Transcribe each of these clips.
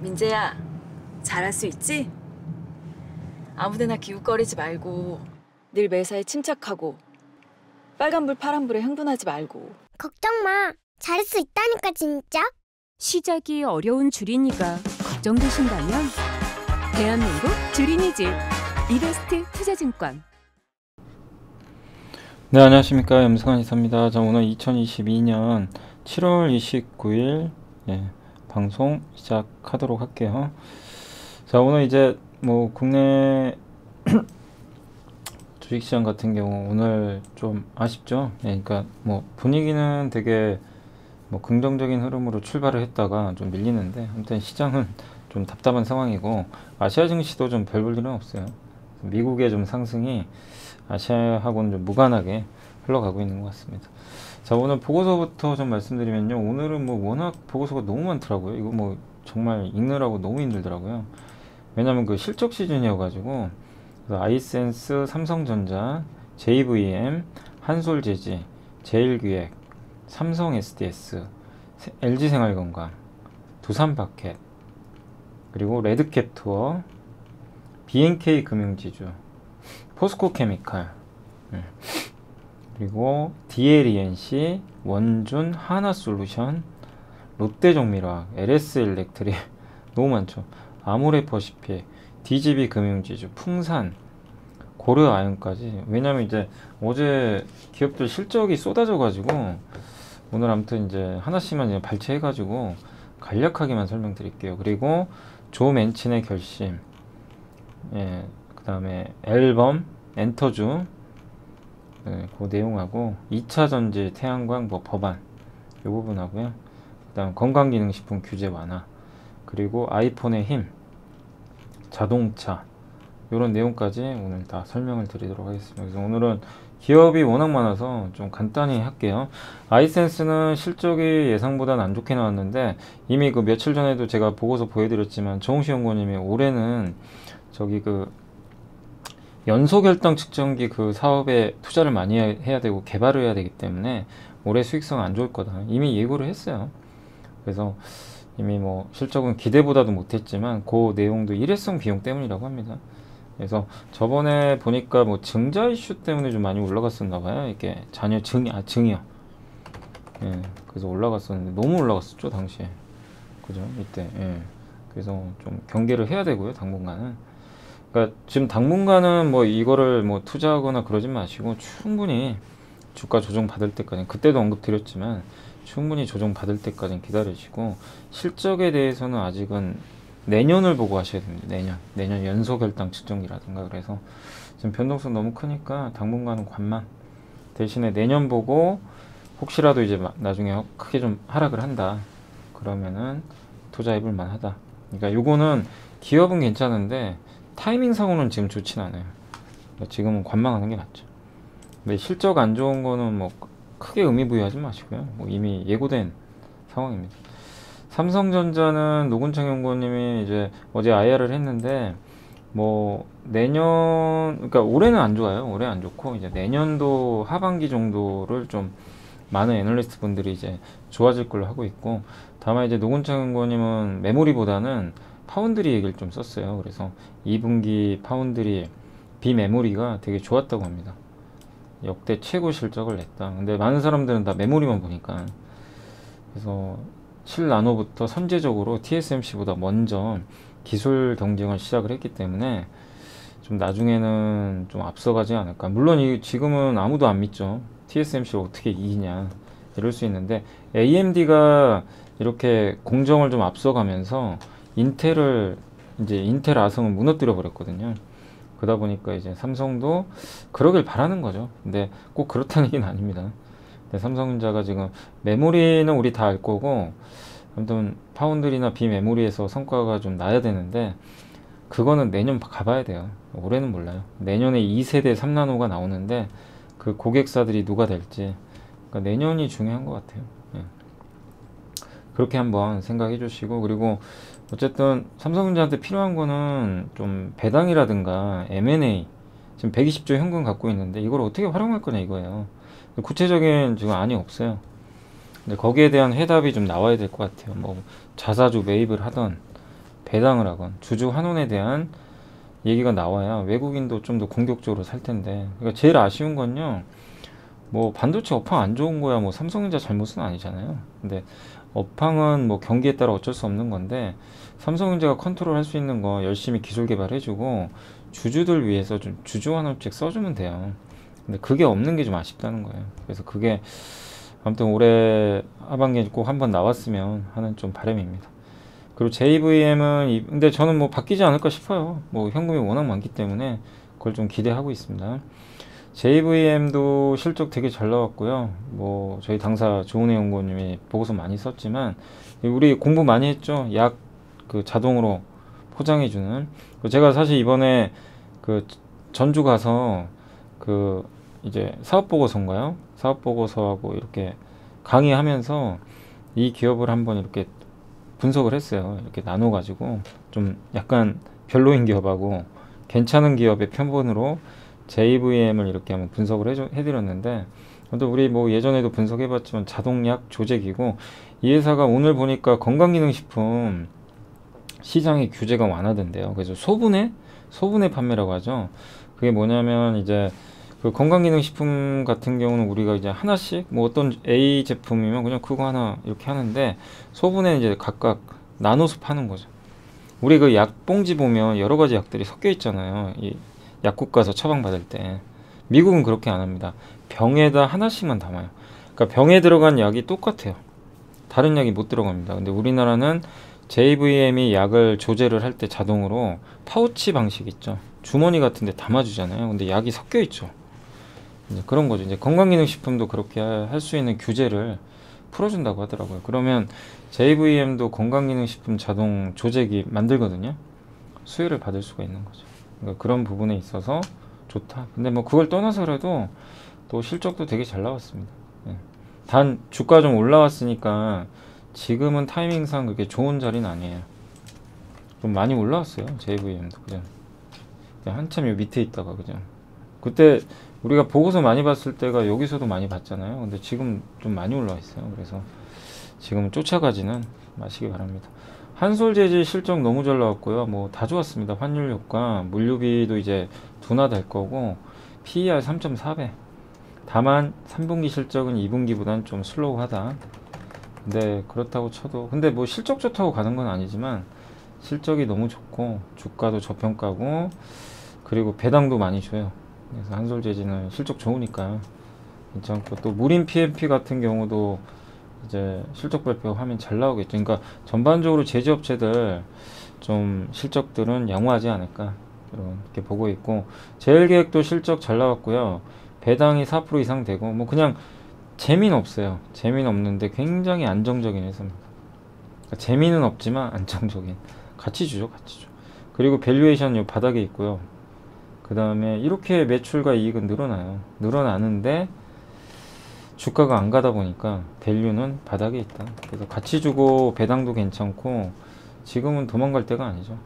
민재야, 잘할 수 있지? 아무데나 기웃거리지 말고 늘 매사에 침착하고 빨간불 파란불에 흥분하지 말고. 걱정 마. 잘할 수 있다니까 진짜. 시작이 어려운 주린이가 걱정되신다면 대한민국 주린이집 이베스트 투자증권. 네, 안녕하십니까, 염승환 이사입니다. 자, 오늘 2022년 7월 29일 방송 시작하도록 할게요. 자, 오늘 이제 뭐 국내 주식시장 같은 경우 오늘 좀 아쉽죠. 그러니까 뭐 분위기는 되게 뭐 긍정적인 흐름으로 출발을 했다가 좀 밀리는데, 아무튼 시장은 좀 답답한 상황이고, 아시아 증시도 좀 별 볼 일은 없어요. 미국의 좀 상승이 아시아하고는 좀 무관하게 흘러가고 있는 것 같습니다. 자, 오늘 보고서부터 좀 말씀드리면요, 오늘은 뭐 워낙 보고서가 너무 많더라고요. 이거 뭐 정말 읽느라고 너무 힘들더라고요. 왜냐면 그 실적 시즌이어가지고, 아이센스, 삼성전자, JVM, 한솔재지, 제일기획, 삼성 SDS, LG생활건강, 두산바켓, 그리고 레드캡투어, BNK 금융지주, 포스코케미칼, 그리고 DLENC, 원준, 하나솔루션, 롯데종밀화학, LS일렉트릭, 너무 많죠. 아모레퍼시픽, DGB 금융지주, 풍산, 고려아연까지. 왜냐면 이제 어제 기업들 실적이 쏟아져가지고 오늘 아무튼 이제 하나씩만 이제 발췌해가지고 간략하게만 설명드릴게요. 그리고 조 맨친의 결심, 그 다음에 앨범, 엔터주, 그 내용하고 2차 전지, 태양광, 뭐 법안 이 부분하고요. 그 다음 건강기능식품 규제 완화, 그리고 아이폰의 힘, 자동차, 이런 내용까지 오늘 다 설명을 드리도록 하겠습니다. 그래서 오늘은 기업이 워낙 많아서 좀 간단히 할게요. 아이센스는 실적이 예상보다는 안 좋게 나왔는데, 이미 그 며칠 전에도 제가 보고서 보여드렸지만 정우시 연구원님이 올해는 저기 그 연소결당 측정기 그 사업에 투자를 많이 해야 되고 개발을 해야 되기 때문에 올해 수익성 안 좋을 거다, 이미 예고를 했어요. 그래서 이미 뭐 실적은 기대보다도 못했지만 그 내용도 일회성 비용 때문이라고 합니다. 그래서 저번에 보니까 뭐 증자 이슈 때문에 좀 많이 올라갔었나 봐요. 이게 자녀 증이요. 그래서 올라갔었는데 너무 올라갔었죠, 당시에. 그죠? 이때. 그래서 좀 경계를 해야 되고요, 당분간은. 그러니까 지금 당분간은 뭐 이거를 뭐 투자하거나 그러지 마시고 충분히 주가 조정 받을 때까지, 그때도 언급드렸지만 충분히 조정 받을 때까지 기다리시고, 실적에 대해서는 아직은 내년을 보고 하셔야 됩니다. 내년 연소결당 측정기라든가. 그래서 지금 변동성 너무 크니까 당분간은 관망. 대신에 내년 보고 혹시라도 이제 나중에 크게 좀 하락을 한다 그러면은 투자해볼 만하다. 그러니까 요거는 기업은 괜찮은데 타이밍상으로는 지금 좋진 않아요. 그러니까 지금은 관망하는 게 낫죠. 근데 실적 안 좋은 거는 뭐 크게 의미 부여하지 마시고요. 뭐 이미 예고된 상황입니다. 삼성전자는 노근창 연구원님이 이제 어제 IR을 했는데, 뭐 내년, 그러니까 올해는 안 좋아요. 올해 안 좋고 이제 내년도 하반기 정도를 좀 많은 애널리스트 분들이 이제 좋아질 걸로 하고 있고, 다만 이제 노근창 연구원님은 메모리보다는 파운드리 얘기를 좀 썼어요. 그래서 2분기 파운드리 비메모리가 되게 좋았다고 합니다. 역대 최고 실적을 냈다. 근데 많은 사람들은 다 메모리만 보니까. 그래서 7나노부터 선제적으로 TSMC보다 먼저 기술 경쟁을 시작을 했기 때문에 좀 나중에는 좀 앞서가지 않을까. 물론 지금은 아무도 안 믿죠. TSMC를 어떻게 이기냐 이럴 수 있는데, AMD가 이렇게 공정을 좀 앞서가면서 인텔 아성을 무너뜨려 버렸거든요. 그러다 보니까 이제 삼성도 그러길 바라는 거죠. 근데 꼭 그렇다는 얘기는 아닙니다. 근데 삼성전자가 지금 메모리는 우리 다 알 거고, 아무튼 파운드리나 비메모리에서 성과가 좀 나야 되는데 그거는 내년 가봐야 돼요. 올해는 몰라요. 내년에 2세대 3나노가 나오는데 그 고객사들이 누가 될지, 그러니까 내년이 중요한 것 같아요. 그렇게 한번 생각해 주시고, 그리고 어쨌든 삼성전자한테 필요한 거는 좀 배당이라든가 M&A, 지금 120조 현금 갖고 있는데 이걸 어떻게 활용할 거냐 이거예요. 구체적인 지금 안이 없어요. 근데 거기에 대한 해답이 좀 나와야 될 것 같아요. 뭐 자사주 매입을 하던, 배당을 하건 주주 환원에 대한 얘기가 나와야 외국인도 좀 더 공격적으로 살 텐데. 그러니까 제일 아쉬운 건요. 뭐 반도체 업황 안 좋은 거야 뭐 삼성전자 잘못은 아니잖아요. 근데 업황은 뭐 경기에 따라 어쩔 수 없는 건데 삼성전자가 컨트롤 할 수 있는 거 열심히 기술 개발해주고 주주들 위해서 좀 주주 환원책 써주면 돼요. 근데 그게 없는 게 좀 아쉽다는 거예요. 그래서 그게 아무튼 올해 하반기에 꼭 한번 나왔으면 하는 좀 바람입니다. 그리고 JVM은 근데 저는 뭐 바뀌지 않을까 싶어요. 뭐 현금이 워낙 많기 때문에 그걸 좀 기대하고 있습니다. JVM도 실적 되게 잘 나왔고요. 뭐 저희 당사 조은혜 연구원님이 보고서 많이 썼지만 우리 공부 많이 했죠. 약 그 자동으로 포장해주는. 제가 사실 이번에 그 전주 가서 그 이제 사업 보고서인가요? 사업 보고서하고 이렇게 강의하면서 이 기업을 한번 이렇게 분석을 했어요. 이렇게 나눠가지고 좀 약간 별로인 기업하고 괜찮은 기업의 편본으로 JVM을 이렇게 한번 분석을 해드렸는데, 또 우리 뭐 예전에도 분석해봤지만 자동약 조제기고, 이 회사가 오늘 보니까 건강기능식품 시장의 규제가 완화된대요. 그래서 소분해 판매라고 하죠. 그게 뭐냐면 이제 그 건강기능식품 같은 경우는 우리가 이제 하나씩 뭐 어떤 A 제품이면 그냥 그거 하나 이렇게 하는데, 소분해 이제 각각 나눠서 파는 거죠. 우리 그 약봉지 보면 여러 가지 약들이 섞여 있잖아요. 이 약국 가서 처방받을 때. 미국은 그렇게 안 합니다. 병에다 하나씩만 담아요. 그러니까 병에 들어간 약이 똑같아요. 다른 약이 못 들어갑니다. 근데 우리나라는 JVM이 약을 조제를 할 때 자동으로 파우치 방식 있죠. 주머니 같은 데 담아주잖아요. 근데 약이 섞여 있죠. 이제 그런 거죠. 이제 건강기능식품도 그렇게 할 수 있는 규제를 풀어준다고 하더라고요. 그러면 JVM도 건강기능식품 자동 조제기 만들거든요. 수혜를 받을 수가 있는 거죠. 그러니까 그런 부분에 있어서 좋다. 근데 뭐 그걸 떠나서라도 또 실적도 되게 잘 나왔습니다. 단 주가 좀 올라왔으니까 지금은 타이밍상 그렇게 좋은 자리는 아니에요. 좀 많이 올라왔어요. JVM도 그죠. 한참 요 밑에 있다가 그죠. 그때 우리가 보고서 많이 봤을 때가 여기서도 많이 봤잖아요. 근데 지금 좀 많이 올라와 있어요. 그래서 지금은 쫓아가지는 마시기 바랍니다. 한솔재질 실적 너무 잘 나왔고요. 뭐 다 좋았습니다. 환율 효과, 물류비도 이제 둔화될 거고, PER 3.4배. 다만 3분기 실적은 2분기보다는 좀 슬로우하다. 근데 그렇다고 쳐도, 근데 뭐 실적 좋다고 가는 건 아니지만 실적이 너무 좋고 주가도 저평가고 그리고 배당도 많이 줘요. 그래서 한솔재질은 실적 좋으니까 괜찮고, 또 무림 PMP 같은 경우도 이제 실적 발표 하면 잘 나오겠죠. 그러니까 전반적으로 제조업체들 좀 실적들은 양호하지 않을까 이렇게 보고 있고, 제일계획도 실적 잘 나왔고요. 배당이 4% 이상 되고, 뭐 그냥 재미는 없어요. 재미는 없는데 굉장히 안정적인 회사입니다. 그러니까 재미는 없지만 안정적인, 같이 주죠, 같이 줘. 그리고 밸류에이션 요 바닥에 있고요. 그 다음에 이렇게 매출과 이익은 늘어나요. 늘어나는데 주가가 안 가다 보니까 밸류는 바닥에 있다. 그래서 같이 주고 배당도 괜찮고 지금은 도망갈 때가 아니죠.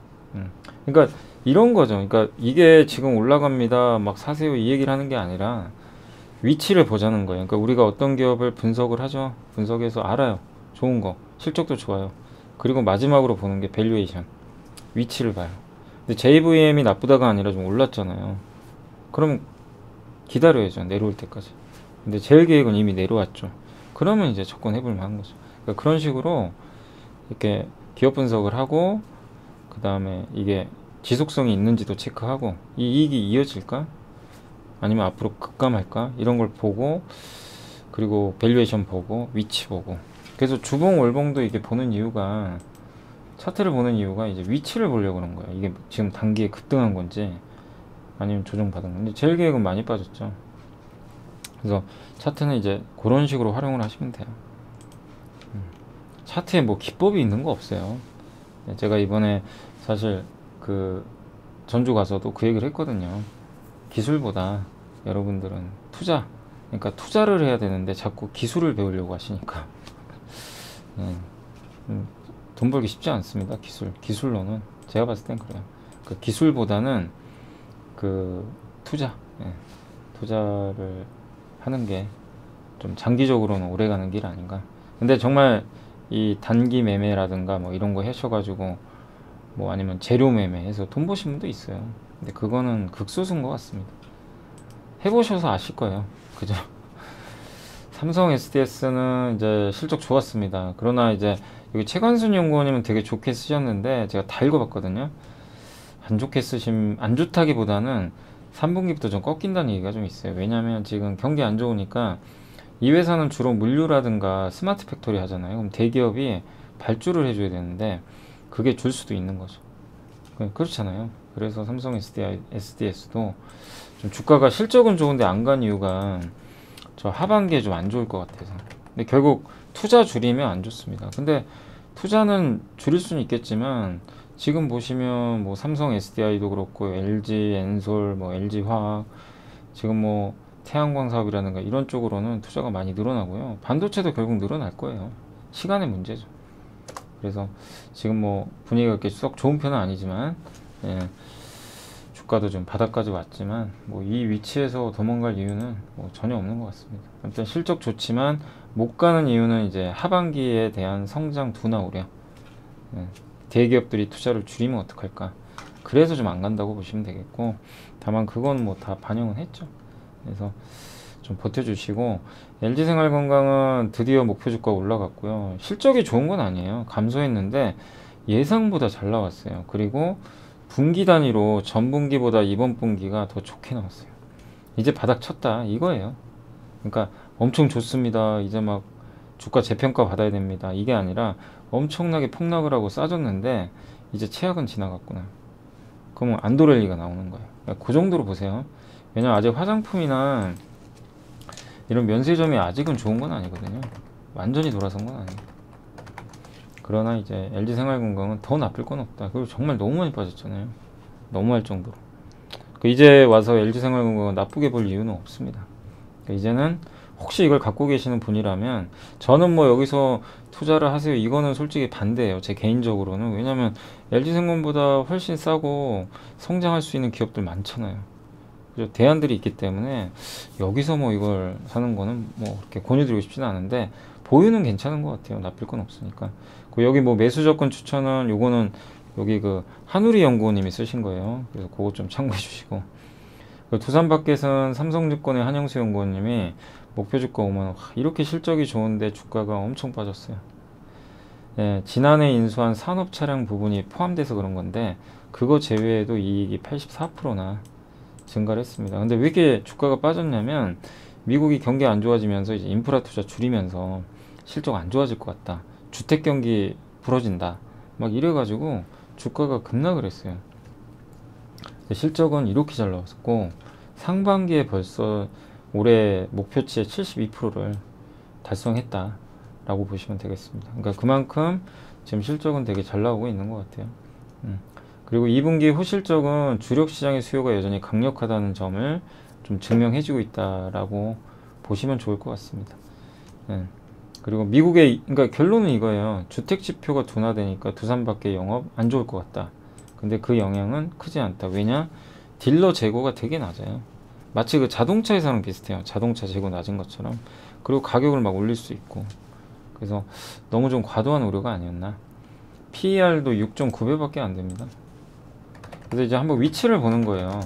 그러니까 이런 거죠. 그러니까 이게 지금 올라갑니다, 막 사세요 이 얘기를 하는 게 아니라 위치를 보자는 거예요. 그러니까 우리가 어떤 기업을 분석을 하죠. 분석해서 알아요. 좋은 거, 실적도 좋아요. 그리고 마지막으로 보는 게 밸류에이션, 위치를 봐요. 근데 JVM이 나쁘다가 아니라 좀 올랐잖아요. 그럼 기다려야죠. 내려올 때까지. 근데 제일계획은 이미 내려왔죠. 그러면 이제 접근해볼 만한 거죠. 그러니까 그런 식으로 이렇게 기업 분석을 하고, 그 다음에 이게 지속성이 있는지도 체크하고, 이 이익이 이어질까? 아니면 앞으로 급감할까? 이런 걸 보고, 그리고 밸류에이션 보고, 위치 보고. 그래서 주봉 월봉도 이게 보는 이유가, 차트를 보는 이유가 이제 위치를 보려고 그런 거예요. 이게 지금 단기에 급등한 건지 아니면 조정받은 건지. 제일계획은 많이 빠졌죠. 그래서 차트는 이제 그런 식으로 활용을 하시면 돼요. 차트에 뭐 기법이 있는 거 없어요. 제가 이번에 사실 그 전주 가서도 그 얘기를 했거든요. 기술보다 여러분들은 투자, 그러니까 투자를 해야 되는데 자꾸 기술을 배우려고 하시니까 돈 벌기 쉽지 않습니다. 기술로는 제가 봤을 땐 그래요. 그 기술보다는 그 투자를 하는 게 좀 장기적으로는 오래가는 길 아닌가. 근데 정말 이 단기 매매라든가 뭐 이런 거 하셔가지고 뭐 아니면 재료 매매해서 돈 버신 분도 있어요. 근데 그거는 극소수인 것 같습니다. 해보셔서 아실 거예요. 그죠? 삼성 SDS는 이제 실적 좋았습니다. 그러나 이제 여기 최관순 연구원님은 되게 좋게 쓰셨는데 제가 다 읽어봤거든요. 안 좋다기보다는 3분기부터 좀 꺾인다는 얘기가 좀 있어요. 왜냐면 지금 경기 안 좋으니까 이 회사는 주로 물류라든가 스마트 팩토리 하잖아요. 그럼 대기업이 발주를 해줘야 되는데 그게 줄 수도 있는 거죠. 그렇잖아요. 그래서 삼성 SDS도 좀 주가가 실적은 좋은데 안 간 이유가 저 하반기에 좀 안 좋을 것 같아서. 근데 결국 투자 줄이면 안 좋습니다. 근데 투자는 줄일 수는 있겠지만 지금 보시면 뭐 삼성 SDI도 그렇고 LG 엔솔, 뭐 LG 화학, 지금 뭐 태양광 사업이라든가 이런 쪽으로는 투자가 많이 늘어나고요. 반도체도 결국 늘어날 거예요. 시간의 문제죠. 그래서 지금 뭐 분위기가 그렇게 썩 좋은 편은 아니지만 예, 주가도 좀 바닥까지 왔지만 뭐 이 위치에서 도망갈 이유는 뭐 전혀 없는 것 같습니다. 아무튼 실적 좋지만 못 가는 이유는 이제 하반기에 대한 성장 둔화 우려. 예, 대기업들이 투자를 줄이면 어떡할까? 그래서 좀 안 간다고 보시면 되겠고, 다만 그건 뭐 다 반영은 했죠. 그래서 좀 버텨주시고, LG생활건강은 드디어 목표 주가 올라갔고요. 실적이 좋은 건 아니에요. 감소했는데 예상보다 잘 나왔어요. 그리고 분기 단위로 전분기보다 이번 분기가 더 좋게 나왔어요. 이제 바닥 쳤다 이거예요. 그러니까 엄청 좋습니다. 이제 막 주가 재평가 받아야 됩니다. 이게 아니라 엄청나게 폭락을 하고 싸졌는데 이제 최악은 지나갔구나. 그러면 안도렐리가 나오는 거예요. 그러니까 그 정도로 보세요. 왜냐면 아직 화장품이나 이런 면세점이 아직은 좋은 건 아니거든요. 완전히 돌아선 건 아니에요. 그러나 이제 LG생활건강은 더 나쁠 건 없다. 그리고 정말 너무 많이 빠졌잖아요. 너무할 정도로. 이제 와서 LG생활건강은 나쁘게 볼 이유는 없습니다. 이제는 혹시 이걸 갖고 계시는 분이라면 저는 뭐 여기서 투자를 하세요. 이거는 솔직히 반대예요. 제 개인적으로는. 왜냐면 LG생명보다 훨씬 싸고 성장할 수 있는 기업들 많잖아요. 대안들이 있기 때문에 여기서 뭐 이걸 사는 거는 뭐 그렇게 권유드리고 싶지는 않은데 보유는 괜찮은 것 같아요. 나쁠 건 없으니까. 여기 뭐 매수 조건 추천은 요거는 여기 그 한우리 연구원님이 쓰신 거예요. 그래서 그거 좀 참고해 주시고, 두산밖에서는 삼성증권의 한영수 연구원님이 목표 주가 5만원. 이렇게 실적이 좋은데 주가가 엄청 빠졌어요. 예, 지난해 인수한 산업 차량 부분이 포함돼서 그런 건데 그거 제외에도 이익이 84%나 증가를 했습니다. 근데 왜 이렇게 주가가 빠졌냐면 미국이 경기 안 좋아지면서 이제 인프라 투자 줄이면서 실적 안 좋아질 것 같다. 주택 경기 부러진다. 막 이래가지고 주가가 급락을 했어요. 실적은 이렇게 잘 나왔고 상반기에 벌써 올해 목표치의 72%를 달성했다라고 보시면 되겠습니다. 그러니까 그만큼 지금 실적은 되게 잘 나오고 있는 것 같아요. 그리고 2분기 후실적은 주력 시장의 수요가 여전히 강력하다는 점을 좀 증명해주고 있다라고 보시면 좋을 것 같습니다. 그리고 미국의, 그러니까 결론은 이거예요. 주택 지표가 둔화되니까 두산밖에 영업 안 좋을 것 같다. 근데 그 영향은 크지 않다. 왜냐? 딜러 재고가 되게 낮아요. 마치 그 자동차 회사랑 비슷해요. 자동차 재고 낮은 것처럼. 그리고 가격을 막 올릴 수 있고. 그래서 너무 좀 과도한 우려가 아니었나. PER도 6.9배밖에 안 됩니다. 그래서 이제 한번 위치를 보는 거예요.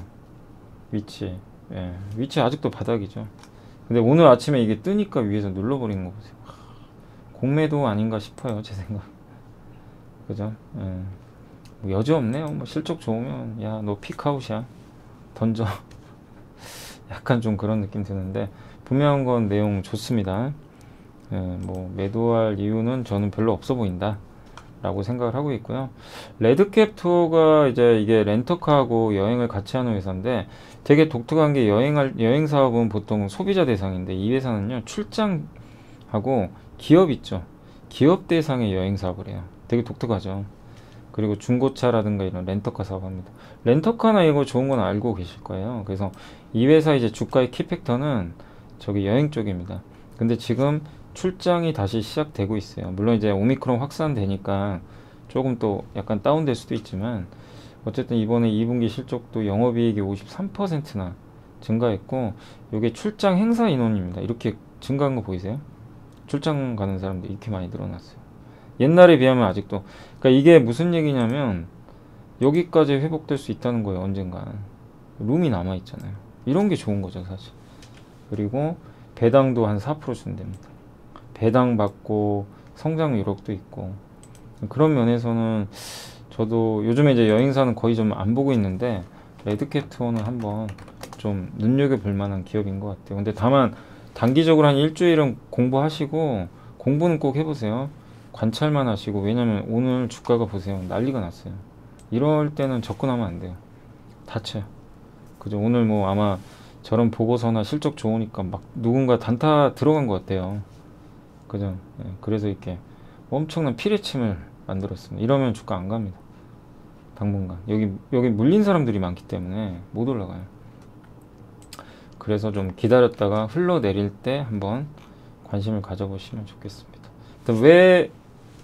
위치. 예, 위치 아직도 바닥이죠. 근데 오늘 아침에 이게 뜨니까 위에서 눌러버린 거 보세요. 공매도 아닌가 싶어요. 제 생각. 그죠? 예. 뭐 여지 없네요. 뭐 실적 좋으면 야, 너 픽아웃이야. 던져. 약간 좀 그런 느낌 드는데 분명한 건 내용 좋습니다. 예, 뭐 매도할 이유는 저는 별로 없어 보인다 라고 생각을 하고 있고요. 레드캡 투어가 이제 이게 렌터카하고 여행을 같이 하는 회사인데 되게 독특한 게 여행 사업은 보통 소비자 대상인데 이 회사는요 출장하고 기업 있죠. 기업 대상의 여행 사업을 해요. 되게 독특하죠. 그리고 중고차라든가 이런 렌터카 사업합니다. 렌터카나 이거 좋은 건 알고 계실 거예요. 그래서 이 회사 이제 주가의 키팩터는 저기 여행 쪽입니다. 근데 지금 출장이 다시 시작되고 있어요. 물론 이제 오미크론 확산되니까 조금 또 약간 다운될 수도 있지만 어쨌든 이번에 2분기 실적도 영업이익이 53%나 증가했고 이게 출장 행사 인원입니다. 이렇게 증가한 거 보이세요? 출장 가는 사람들 이렇게 많이 늘어났어요. 옛날에 비하면 아직도. 그러니까 이게 무슨 얘기냐면 여기까지 회복될 수 있다는 거예요. 언젠간 룸이 남아있잖아요. 이런 게 좋은 거죠 사실. 그리고 배당도 한 4% 준답니다. 배당 받고 성장 유력도 있고, 그런 면에서는 저도 요즘에 이제 여행사는 거의 좀 안 보고 있는데 레드캣 투어는 한번 좀 눈여겨볼 만한 기업인 것 같아요. 근데 다만 단기적으로 한 일주일은 공부하시고, 공부는 꼭 해보세요. 관찰만 하시고. 왜냐면 오늘 주가가 보세요, 난리가 났어요. 이럴 때는 접근하면 안 돼요. 다쳐요. 그죠? 오늘 뭐 아마 저런 보고서나 실적 좋으니까 막 누군가 단타 들어간 것 같아요. 그죠? 예, 그래서 이렇게 엄청난 피레침을 만들었습니다. 이러면 주가 안 갑니다. 당분간. 여기 물린 사람들이 많기 때문에 못 올라가요. 그래서 좀 기다렸다가 흘러내릴 때 한번 관심을 가져보시면 좋겠습니다. 왜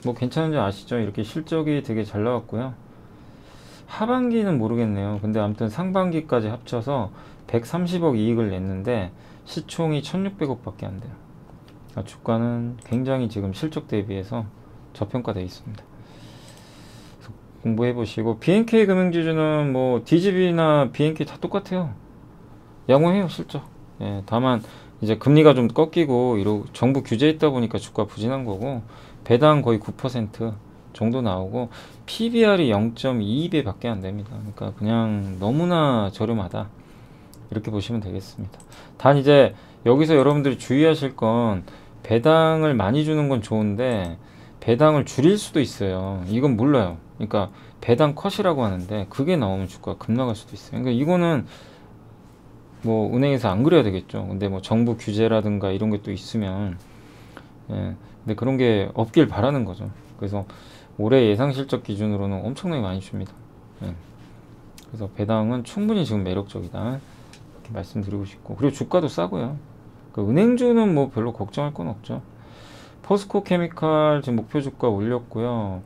뭐 괜찮은지 아시죠? 이렇게 실적이 되게 잘 나왔고요. 하반기는 모르겠네요. 근데 아무튼 상반기까지 합쳐서 130억 이익을 냈는데 시총이 1600억 밖에 안 돼요. 주가는 굉장히 지금 실적 대비해서 저평가되어 있습니다. 공부해 보시고, BNK 금융지주는 뭐 DGB나 BNK 다 똑같아요. 양호해요 실적. 예, 다만 이제 금리가 좀 꺾이고 정부 규제 있다 보니까 주가 부진한 거고, 배당 거의 9% 정도 나오고, PBR이 0.22배 밖에 안 됩니다. 그러니까 그냥 너무나 저렴하다, 이렇게 보시면 되겠습니다. 단 이제 여기서 여러분들이 주의하실 건, 배당을 많이 주는 건 좋은데 배당을 줄일 수도 있어요. 이건 몰라요. 그러니까 배당 컷이라고 하는데 그게 나오면 주가가 급락할 수도 있어요. 그러니까 이거는 뭐 은행에서 안 그래야 되겠죠. 근데 뭐 정부 규제라든가 이런 게 또 있으면, 예, 근데 그런 게 없길 바라는 거죠. 그래서 올해 예상 실적 기준으로는 엄청나게 많이 줍니다. 예. 그래서 배당은 충분히 지금 매력적이다, 이렇게 말씀드리고 싶고, 그리고 주가도 싸고요. 그 은행주는 뭐 별로 걱정할 건 없죠. 포스코 케미칼 지금 목표 주가 올렸고요.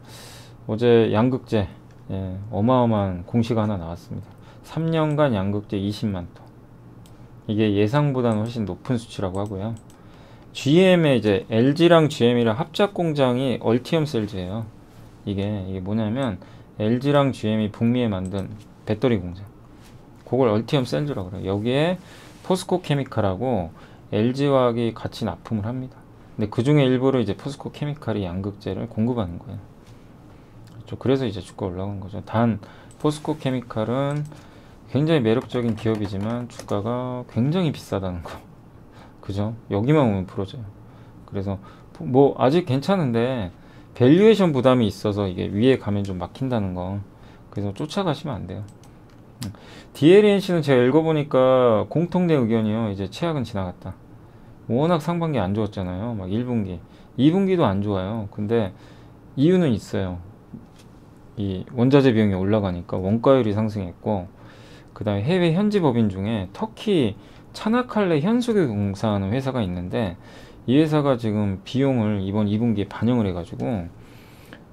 어제 양극재, 예, 어마어마한 공시가 하나 나왔습니다. 3년간 양극재 20만 톤. 이게 예상보다는 훨씬 높은 수치라고 하고요. GM의 이제 LG랑 GM이랑 합작 공장이 얼티엄 셀즈예요. 이게 뭐냐면 LG랑 GM이 북미에 만든 배터리 공장. 그걸 얼티엄 셀즈라고 그래요. 여기에 포스코 케미칼하고 LG화학이 같이 납품을 합니다. 근데 그 중에 일부를 이제 포스코 케미칼이 양극재를 공급하는 거예요. 그렇죠. 그래서 이제 주가 올라간 거죠. 단 포스코 케미칼은 굉장히 매력적인 기업이지만 주가가 굉장히 비싸다는 거. 그죠? 여기만 오면 부러져요. 그래서 뭐 아직 괜찮은데 밸류에이션 부담이 있어서 이게 위에 가면 좀 막힌다는 거. 그래서 쫓아가시면 안 돼요. DLNC는 제가 읽어보니까 공통된 의견이요. 이제 최악은 지나갔다. 워낙 상반기 안 좋았잖아요. 막 1분기, 2분기도 안 좋아요. 근데 이유는 있어요. 이 원자재 비용이 올라가니까 원가율이 상승했고, 그 다음에 해외 현지 법인 중에 터키 차나칼레 현수교 공사하는 회사가 있는데, 이 회사가 지금 비용을 이번 2분기에 반영을 해가지고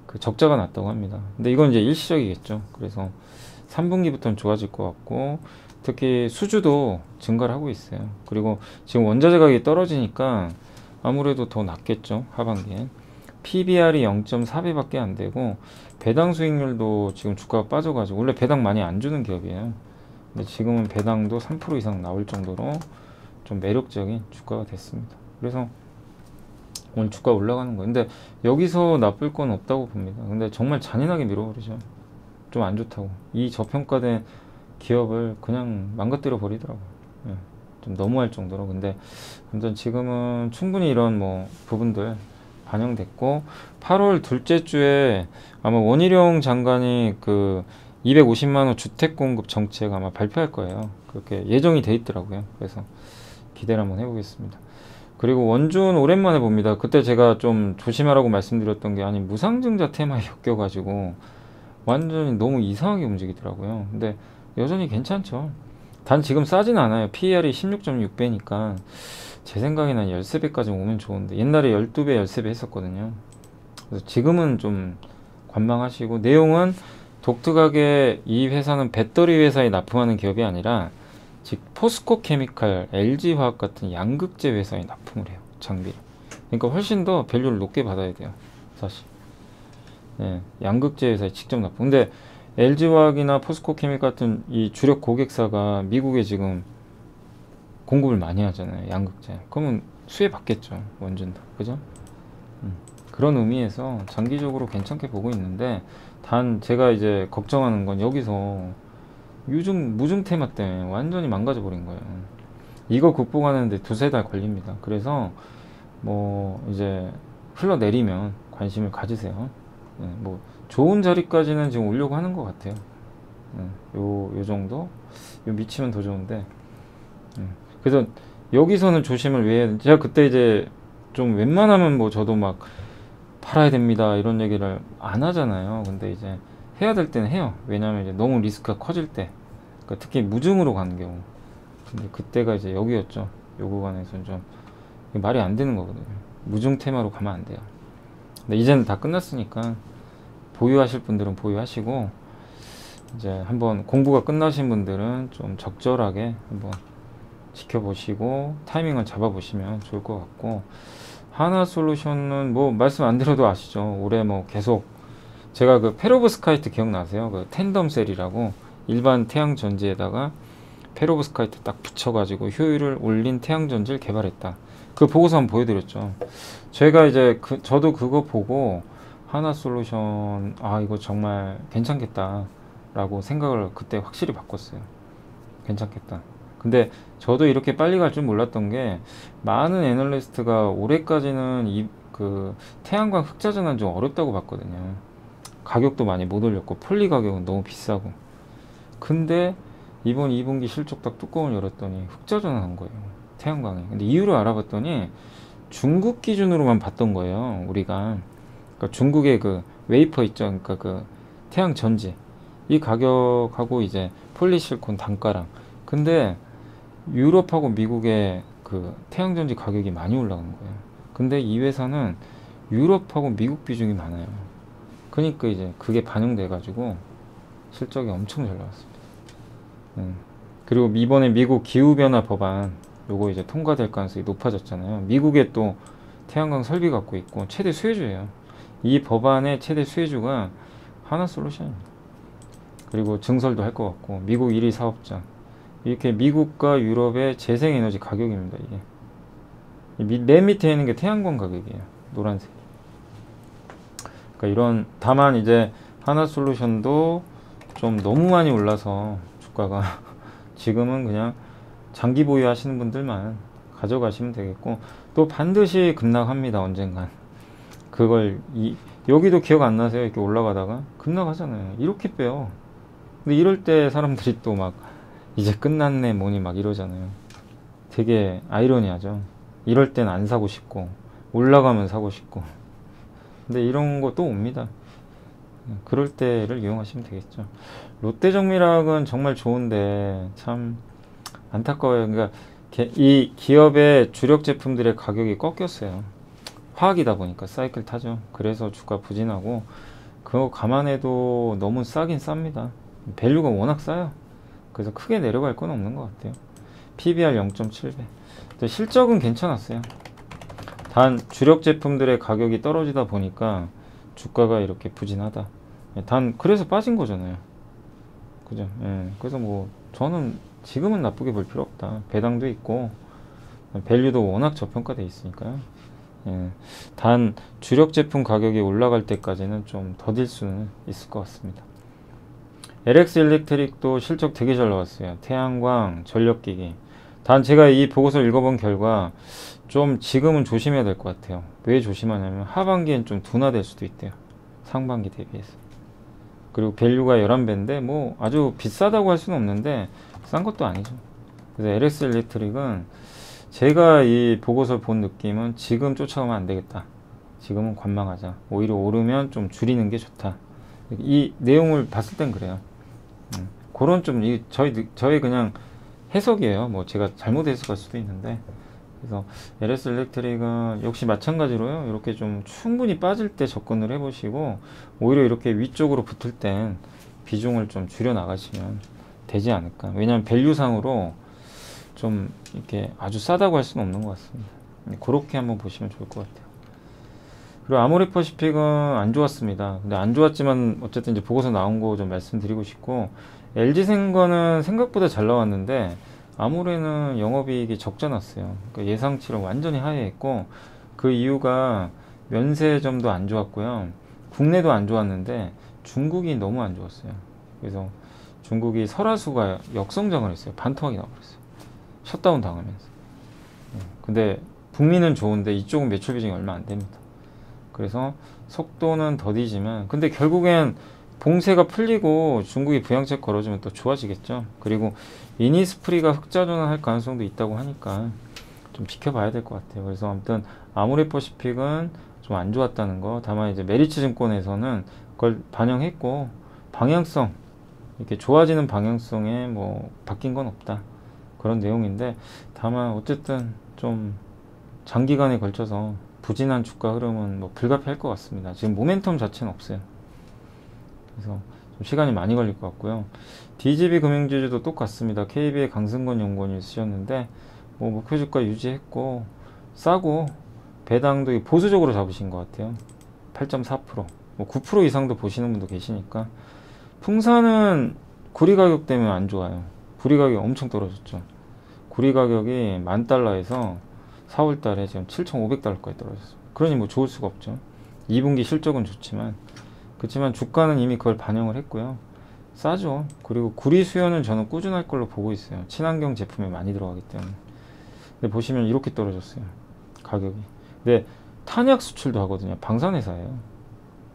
그 적자가 났다고 합니다. 근데 이건 이제 일시적이겠죠. 그래서 3분기부터는 좋아질 것 같고, 특히 수주도 증가를 하고 있어요. 그리고 지금 원자재 가격이 떨어지니까 아무래도 더 낫겠죠, 하반기엔. PBR이 0.4배 밖에 안 되고, 배당 수익률도 지금 주가가 빠져가지고, 원래 배당 많이 안 주는 기업이에요. 근데 지금은 배당도 3% 이상 나올 정도로 좀 매력적인 주가가 됐습니다. 그래서 오늘 주가 올라가는 거예요. 근데 여기서 나쁠 건 없다고 봅니다. 근데 정말 잔인하게 밀어버리죠. 좀 안 좋다고. 이 저평가된 기업을 그냥 망가뜨려 버리더라고요. 예, 좀 너무할 정도로. 근데 아무튼 지금은 충분히 이런 뭐 부분들 반영됐고, 8월 둘째 주에 아마 원희룡 장관이 그 250만원 주택 공급 정책 아마 발표할 거예요. 그렇게 예정이 돼 있더라고요. 그래서 기대를 한번 해보겠습니다. 그리고 원준 오랜만에 봅니다. 그때 제가 좀 조심하라고 말씀드렸던 게, 아니 무상증자 테마에 엮여가지고 완전히 너무 이상하게 움직이더라고요. 근데 여전히 괜찮죠. 단 지금 싸진 않아요. PER이 16.6배니까 제 생각에는 한 13배까지 오면 좋은데, 옛날에 12배, 13배 했었거든요. 그래서 지금은 좀 관망하시고, 내용은 독특하게 이 회사는 배터리 회사에 납품하는 기업이 아니라 즉 포스코 케미칼, LG화학 같은 양극재 회사에 납품을 해요, 장비를. 그러니까 훨씬 더 밸류를 높게 받아야 돼요, 사실. 네, 양극재 회사에 직접 납품. 근데 LG화학이나 포스코케믹 같은 이 주력 고객사가 미국에 지금 공급을 많이 하잖아요. 양극재. 그러면 수혜 받겠죠. 원전도. 그죠? 그런 의미에서 장기적으로 괜찮게 보고 있는데, 단 제가 이제 걱정하는 건 여기서 무중 테마 때문에 완전히 망가져 버린 거예요. 이거 극복하는데 두세 달 걸립니다. 그래서 뭐 이제 흘러내리면 관심을 가지세요. 뭐 좋은 자리까지는 지금 오려고 하는 것 같아요. 요 정도? 요 미치면 더 좋은데. 그래서 여기서는 조심을 왜 해야 되는지, 제가 그때 이제 좀 웬만하면 뭐 저도 막 팔아야 됩니다 이런 얘기를 안 하잖아요. 근데 이제 해야 될 때는 해요. 왜냐면 이제 너무 리스크가 커질 때, 그러니까 특히 무중으로 가는 경우. 근데 그때가 이제 여기였죠. 요 구간에서는 좀 말이 안 되는 거거든요. 무중 테마로 가면 안 돼요. 근데 이제는 다 끝났으니까 보유하실 분들은 보유하시고, 이제 한번 공부가 끝나신 분들은 좀 적절하게 한번 지켜보시고 타이밍을 잡아보시면 좋을 것 같고, 하나솔루션은 뭐 말씀 안 드려도 아시죠. 올해 뭐 계속 제가 그 페로브스카이트 기억나세요? 그 텐덤 셀이라고 일반 태양 전지에다가 페로브스카이트 딱 붙여가지고 효율을 올린 태양 전지를 개발했다. 그 보고서 한번 보여드렸죠. 제가 이제 저도 그거 보고 하나솔루션 이거 정말 괜찮겠다 라고 생각을 그때 확실히 바꿨어요. 괜찮겠다. 근데 저도 이렇게 빨리 갈 줄 몰랐던 게, 많은 애널리스트가 올해까지는 그 태양광 흑자 전환 좀 어렵다고 봤거든요. 가격도 많이 못 올렸고 폴리 가격은 너무 비싸고. 근데 이번 2분기 실적 딱 뚜껑을 열었더니 흑자 전환한 거예요, 태양광이. 근데 이유를 알아봤더니 중국 기준으로만 봤던 거예요, 우리가. 그러니까 중국의 그 웨이퍼 있죠, 그러니까 그 태양 전지, 이 가격하고 이제 폴리실콘 단가랑. 근데 유럽하고 미국의 그 태양전지 가격이 많이 올라가는 거예요. 근데 이 회사는 유럽하고 미국 비중이 많아요. 그러니까 이제 그게 반영돼 가지고 실적이 엄청 잘 나왔습니다. 그리고 이번에 미국 기후변화 법안 요거 이제 통과될 가능성이 높아졌잖아요. 미국에 또 태양광 설비 갖고 있고 최대 수혜주예요. 이 법안의 최대 수혜주가 하나솔루션입니다. 그리고 증설도 할 것 같고, 미국 1위 사업자. 이렇게 미국과 유럽의 재생에너지 가격입니다. 이게 맨 밑에 있는 게 태양광 가격이에요. 노란색. 그러니까 이런, 다만 이제 하나솔루션도 좀 너무 많이 올라서 주가가 지금은 그냥 장기 보유하시는 분들만 가져가시면 되겠고, 또 반드시 급락합니다. 언젠간. 그걸 여기도 기억 안 나세요? 이렇게 올라가다가 급락하잖아요. 이렇게 빼요. 근데 이럴 때 사람들이 또 막 이제 끝났네 뭐니 막 이러잖아요. 되게 아이러니하죠. 이럴 땐 안 사고 싶고 올라가면 사고 싶고. 근데 이런 거 또 옵니다. 그럴 때를 이용하시면 되겠죠. 롯데정밀학은 정말 좋은데 참 안타까워요. 그러니까 이 기업의 주력 제품들의 가격이 꺾였어요. 화학이다 보니까 사이클 타죠. 그래서 주가 부진하고, 그거 감안해도 너무 싸긴 쌉니다. 밸류가 워낙 싸요. 그래서 크게 내려갈 건 없는 것 같아요. PBR 0.7배. 실적은 괜찮았어요. 단 주력 제품들의 가격이 떨어지다 보니까 주가가 이렇게 부진하다. 단 그래서 빠진 거잖아요. 그죠? 그래서 뭐 저는 지금은 나쁘게 볼 필요 없다. 배당도 있고 밸류도 워낙 저평가돼 있으니까요. 단 주력 제품 가격이 올라갈 때까지는 좀 더딜 수는 있을 것 같습니다. LX 일렉트릭도 실적 되게 잘 나왔어요. 태양광, 전력기기. 단 제가 이 보고서를 읽어본 결과 좀 지금은 조심해야 될 것 같아요. 왜 조심하냐면 하반기엔 좀 둔화될 수도 있대요. 상반기 대비해서. 그리고 밸류가 11배인데 뭐 아주 비싸다고 할 수는 없는데 싼 것도 아니죠. 그래서 LX 일렉트릭은 제가 이 보고서를 본 느낌은 지금 쫓아가면 안 되겠다. 지금은 관망하자. 오히려 오르면 좀 줄이는 게 좋다. 이 내용을 봤을 땐 그래요. 그런 좀 저희 그냥 해석이에요. 뭐 제가 잘못 해석할 수도 있는데. 그래서 LS 일렉트릭은 역시 마찬가지로요. 이렇게 좀 충분히 빠질 때 접근을 해보시고, 오히려 이렇게 위쪽으로 붙을 땐 비중을 좀 줄여 나가시면 되지 않을까. 왜냐하면 밸류상으로 좀 이렇게 아주 싸다고 할 수는 없는 것 같습니다. 그렇게 한번 보시면 좋을 것 같아요. 그리고 아모레퍼시픽은 안 좋았습니다. 근데 안 좋았지만 어쨌든 이제 보고서 나온 거 좀 말씀드리고 싶고, LG생과는 생각보다 잘 나왔는데 아모레는 영업이익이 적자 났어요. 그러니까 예상치를 완전히 하회했고, 그 이유가 면세점도 안 좋았고요. 국내도 안 좋았는데 중국이 너무 안 좋았어요. 그래서 중국이 설화수가 역성장을 했어요. 반토막이 나와버렸어요. 셧다운 당하면서. 근데 북미는 좋은데 이쪽은 매출 비중이 얼마 안 됩니다. 그래서 속도는 더디지만, 근데 결국엔 봉쇄가 풀리고 중국이 부양책 걸어주면 또 좋아지겠죠. 그리고 이니스프리가 흑자 전환할 가능성도 있다고 하니까 좀 지켜봐야 될 것 같아요. 그래서 아무튼 아모레퍼시픽은 좀 안 좋았다는 거. 다만 이제 메리츠증권에서는 그걸 반영했고, 방향성, 이렇게 좋아지는 방향성에 뭐 바뀐 건 없다, 그런 내용인데, 다만 어쨌든 좀 장기간에 걸쳐서 부진한 주가 흐름은 뭐 불가피할 것 같습니다. 지금 모멘텀 자체는 없어요. 그래서 좀 시간이 많이 걸릴 것 같고요. DGB 금융지주도 똑같습니다. KB의 강승권 연구원이 쓰셨는데 뭐 목표 주가 유지했고, 싸고 배당도 보수적으로 잡으신 것 같아요. 8.4%, 뭐 9% 이상도 보시는 분도 계시니까. 풍산은 구리 가격 때문에 안 좋아요. 구리 가격이 엄청 떨어졌죠. 구리 가격이 $10,000에서 4월 달에 지금 7,500달러까지 떨어졌어요. 그러니 뭐 좋을 수가 없죠. 2분기 실적은 좋지만, 그렇지만 주가는 이미 그걸 반영을 했고요. 싸죠. 그리고 구리 수요는 저는 꾸준할 걸로 보고 있어요. 친환경 제품에 많이 들어가기 때문에. 근데 보시면 이렇게 떨어졌어요, 가격이. 근데 탄약 수출도 하거든요. 방산회사예요.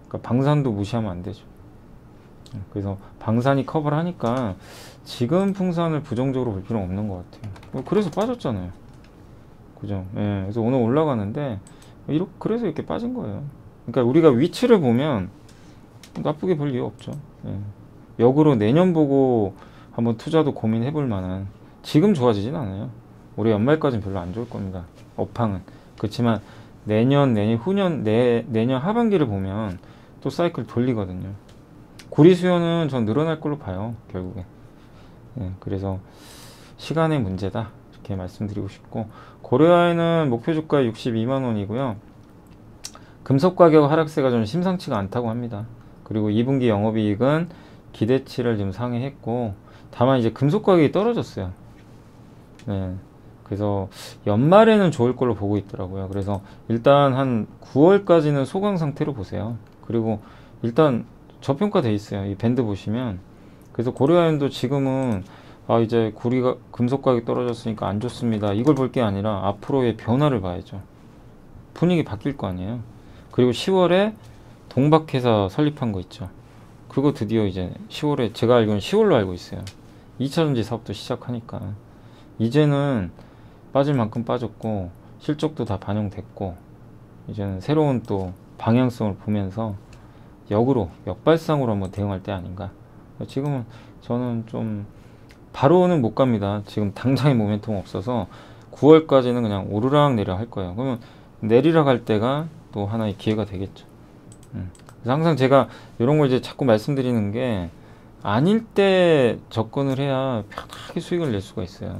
그러니까 방산도 무시하면 안 되죠. 그래서 방산이 커버를 하니까 지금 풍산을 부정적으로 볼 필요는 없는 것 같아요. 그래서 빠졌잖아요. 그죠? 예, 그래서 오늘 올라가는데 그래서 이렇게 빠진 거예요. 그러니까 우리가 위치를 보면 나쁘게 볼 이유 없죠. 예. 역으로 내년 보고 한번 투자도 고민해 볼 만한, 지금 좋아지진 않아요. 올해 연말까지는 별로 안 좋을 겁니다, 업황은. 그렇지만 내년 하반기를 보면 또 사이클 돌리거든요. 구리 수요는 전 늘어날 걸로 봐요, 결국에. 예, 그래서 시간의 문제다, 이렇게 말씀드리고 싶고, 고려아연은 목표 주가 62만 원이고요. 금속 가격 하락세가 좀 심상치가 않다고 합니다. 그리고 2분기 영업이익은 기대치를 좀 상회했고, 다만 이제 금속 가격이 떨어졌어요. 네. 그래서 연말에는 좋을 걸로 보고 있더라고요. 그래서 일단 한 9월까지는 소강 상태로 보세요. 그리고 일단 저평가돼 있어요, 이 밴드 보시면. 그래서 고려아연도 지금은 이제 금속 가격이 떨어졌으니까 안 좋습니다, 이걸 볼 게 아니라 앞으로의 변화를 봐야죠. 분위기 바뀔 거 아니에요. 그리고 10월에 동박회사 설립한 거 있죠. 그거 드디어 이제 10월에, 제가 알기로는 10월로 알고 있어요. 2차전지 사업도 시작하니까 이제는 빠질 만큼 빠졌고 실적도 다 반영됐고, 이제는 새로운 또 방향성을 보면서 역발상으로 한번 대응할 때 아닌가. 지금은 저는 좀 바로는 못 갑니다. 지금 당장의 모멘텀 없어서 9월까지는 그냥 오르락 내리락 할 거예요. 그러면 내리락 할 때가 또 하나의 기회가 되겠죠. 그래서 항상 제가 이런 걸 이제 자꾸 말씀드리는 게, 아닐 때 접근을 해야 편하게 수익을 낼 수가 있어요.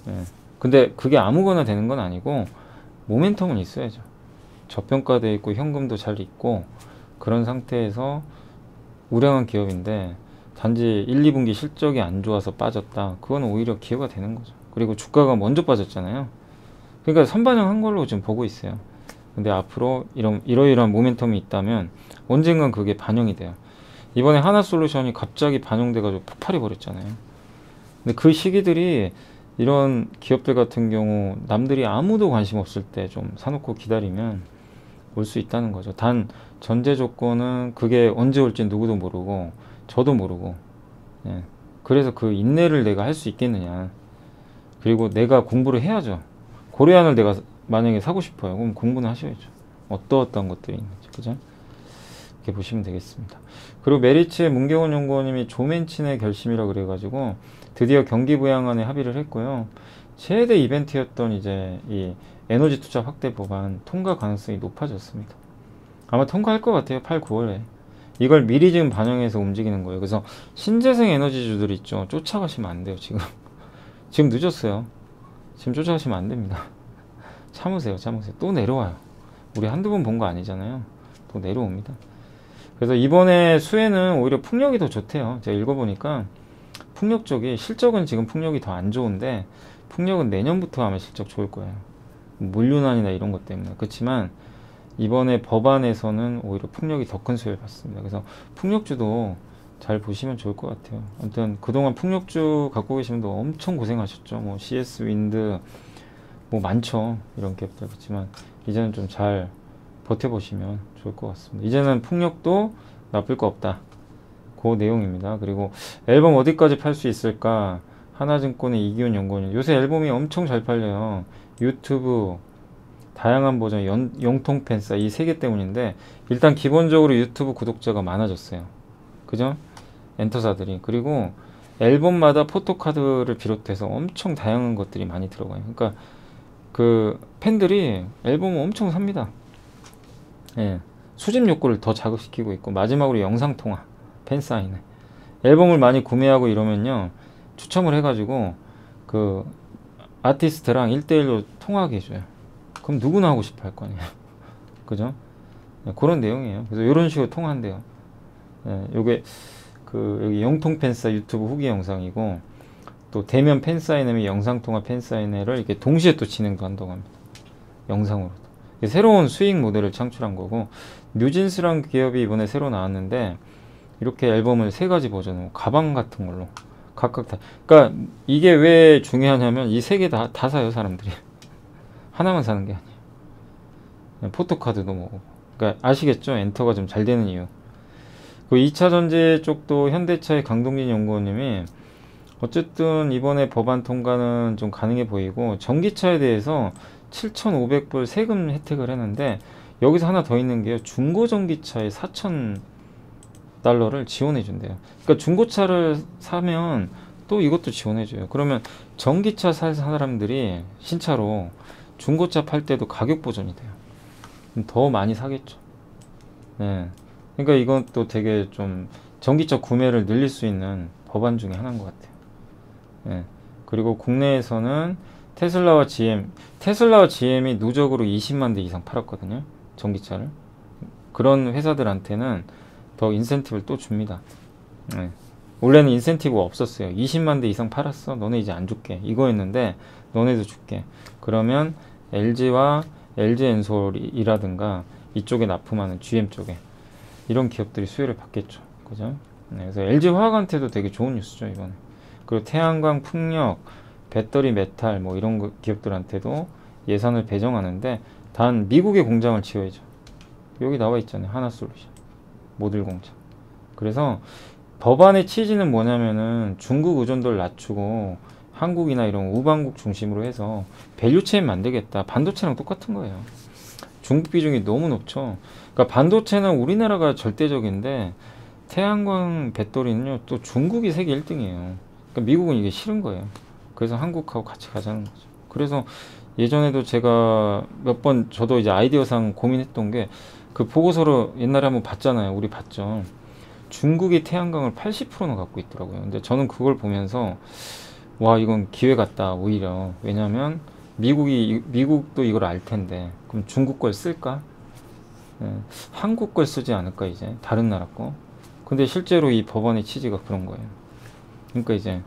예. 근데 그게 아무거나 되는 건 아니고 모멘텀은 있어야죠. 저평가되어 있고 현금도 잘 있고 그런 상태에서 우량한 기업인데 단지 1, 2분기 실적이 안 좋아서 빠졌다, 그건 오히려 기회가 되는 거죠. 그리고 주가가 먼저 빠졌잖아요. 그러니까 선반영한 걸로 지금 보고 있어요. 근데 앞으로 이러이러한 모멘텀이 있다면 언젠간 그게 반영이 돼요. 이번에 하나솔루션이 갑자기 반영돼가지고 폭발해 버렸잖아요. 근데 그 시기들이 이런 기업들 같은 경우 남들이 아무도 관심 없을 때 좀 사놓고 기다리면 올 수 있다는 거죠. 단 전제 조건은 그게 언제 올지 누구도 모르고 저도 모르고, 예. 그래서 그 인내를 내가 할 수 있겠느냐. 그리고 내가 공부를 해야죠. 고려아연을 내가 만약에 사고 싶어요, 그럼 공부는 하셔야죠. 어떤 것들이 있는지, 그죠? 이렇게 보시면 되겠습니다. 그리고 메리츠의 문경원 연구원님이 조맨친의 결심이라 그래가지고 드디어 경기 부양안에 합의를 했고요. 최대 이벤트였던 이제 이 에너지 투자 확대 법안 통과 가능성이 높아졌습니다. 아마 통과할 것 같아요, 8, 9월에. 이걸 미리 지금 반영해서 움직이는 거예요. 그래서 신재생 에너지주들 있죠, 쫓아가시면 안 돼요. 지금 늦었어요. 지금 쫓아가시면 안 됩니다. 참으세요. 또 내려와요. 우리 한두 번 본 거 아니잖아요. 또 내려옵니다. 그래서 이번에 수혜는 오히려 풍력이 더 좋대요. 제가 읽어보니까 풍력 쪽이, 실적은 지금 풍력이 더 안 좋은데 풍력은 내년부터 아마 실적 좋을 거예요. 물류난이나 이런 것 때문에. 그렇지만 이번에 법안에서는 오히려 풍력이 더 큰 수혜를 받습니다. 그래서 풍력주도 잘 보시면 좋을 것 같아요. 아무튼 그동안 풍력주 갖고 계신 분도 엄청 고생하셨죠. 뭐 CS 윈드 뭐 많죠. 이런 기업들. 그렇지만 이제는 좀 잘 버텨보시면 좋을 것 같습니다. 이제는 풍력도 나쁠 거 없다. 그 내용입니다. 그리고 앨범 어디까지 팔 수 있을까? 하나증권의 이기훈 연구원님. 요새 앨범이 엄청 잘 팔려요. 유튜브, 다양한 버전, 영통 팬싸 이 세 개 때문인데 일단 기본적으로 유튜브 구독자가 많아졌어요. 그죠? 엔터사들이. 그리고 앨범마다 포토카드를 비롯해서 엄청 다양한 것들이 많이 들어가요. 그러니까 그 팬들이 앨범을 엄청 삽니다. 예. 수집 욕구를 더 자극시키고 있고, 마지막으로 영상통화, 팬사인회. 앨범을 많이 구매하고 이러면요, 추첨을 해가지고 그 아티스트랑 1대1로 통화하게 해줘요. 그럼 누구나 하고 싶어 할 거 아니에요. 그죠? 네, 그런 내용이에요. 그래서 이런 식으로 통화한대요. 네, 요게 그 여기 영통 팬사 유튜브 후기 영상이고, 또 대면 팬사인회, 영상통화 팬사인회를 이렇게 동시에 또 진행도 한다고 합니다. 영상으로도. 새로운 수익 모델을 창출한 거고, 뉴진스란 기업이 이번에 새로 나왔는데 이렇게 앨범을 3가지 버전으로 가방 같은 걸로 각각 다. 그러니까 이게 왜 중요하냐면 이 3개 다 사요, 사람들이. 하나만 사는 게 아니에요. 포토카드도 먹고. 그러니까 아시겠죠? 엔터가 좀 잘 되는 이유. 그 2차 전지 쪽도 현대차의 강동진 연구원님이 어쨌든 이번에 법안 통과는 좀 가능해 보이고, 전기차에 대해서 7,500불 세금 혜택을 했는데 여기서 하나 더 있는 게요, 중고 전기차에 4,000달러를 지원해 준대요. 그러니까 중고차를 사면 또 이것도 지원해 줘요. 그러면 전기차 살 사람들이 신차로 중고차 팔 때도 가격 보전이 돼요. 더 많이 사겠죠. 네. 그러니까 이건 또 되게 좀 전기차 구매를 늘릴 수 있는 법안 중에 하나인 것 같아요. 네. 그리고 국내에서는 테슬라와 GM이 누적으로 20만 대 이상 팔았거든요. 전기차를. 그런 회사들한테는 더 인센티브를 또 줍니다. 네. 원래는 인센티브가 없었어요. 20만 대 이상 팔았어, 너네 이제 안 줄게, 이거였는데 너네도 줄게. 그러면 LG와 LG엔솔이라든가 이쪽에 납품하는 GM 쪽에 이런 기업들이 수혜를 받겠죠. 그죠? 네. 그래서 LG화학한테도 되게 좋은 뉴스죠, 이번에. 그리고 태양광, 풍력, 배터리, 메탈 뭐 이런 기업들한테도 예산을 배정하는데 단 미국에 공장을 지어야죠. 여기 나와 있잖아요. 하나솔루션 모듈 공장. 그래서 법안의 취지는 뭐냐면은 중국 의존도를 낮추고 한국이나 이런 우방국 중심으로 해서 밸류체인 만들겠다. 반도체랑 똑같은 거예요. 중국 비중이 너무 높죠. 그러니까 반도체는 우리나라가 절대적인데 태양광 배터리는요, 또 중국이 세계 1등이에요. 그러니까 미국은 이게 싫은 거예요. 그래서 한국하고 같이 가자는 거죠. 그래서 예전에도 제가 몇 번 저도 이제 아이디어상 고민했던 게, 그 보고서를 옛날에 한번 봤잖아요. 우리 봤죠. 중국이 태양광을 80%나 갖고 있더라고요. 근데 저는 그걸 보면서 와, 이건 기회 같다, 오히려. 왜냐면 미국도 이걸 알 텐데 그럼 중국 걸 쓸까? 네, 한국 걸 쓰지 않을까, 이제 다른 나라 거. 근데 실제로 이 법안의 취지가 그런 거예요. 그러니까 이제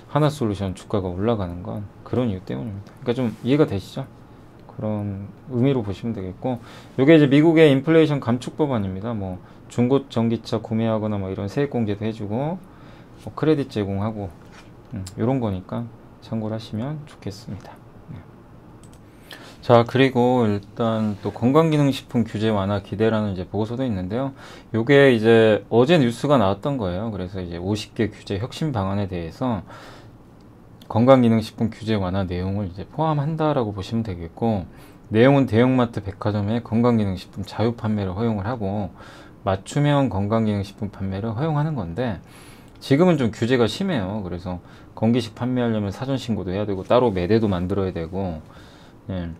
하나솔루션 주가가 올라가는 건 그런 이유 때문입니다. 그러니까 좀 이해가 되시죠? 그런 의미로 보시면 되겠고, 이게 이제 미국의 인플레이션 감축 법안입니다. 뭐 중고 전기차 구매하거나 뭐 이런 세액 공제도 해주고, 뭐 크레딧 제공하고, 이런 거니까 참고를 하시면 좋겠습니다. 네. 자, 그리고 일단 또 건강기능식품 규제 완화 기대라는 이제 보고서도 있는데요. 요게 이제 어제 뉴스가 나왔던 거예요. 그래서 이제 50개 규제 혁신 방안에 대해서 건강기능식품 규제 완화 내용을 이제 포함한다라고 보시면 되겠고, 내용은 대형마트, 백화점의 건강기능식품 자유 판매를 허용을 하고 맞춤형 건강기능식품 판매를 허용하는 건데, 지금은 좀 규제가 심해요. 그래서 건기식 판매하려면 사전 신고도 해야 되고 따로 매대도 만들어야 되고, 예.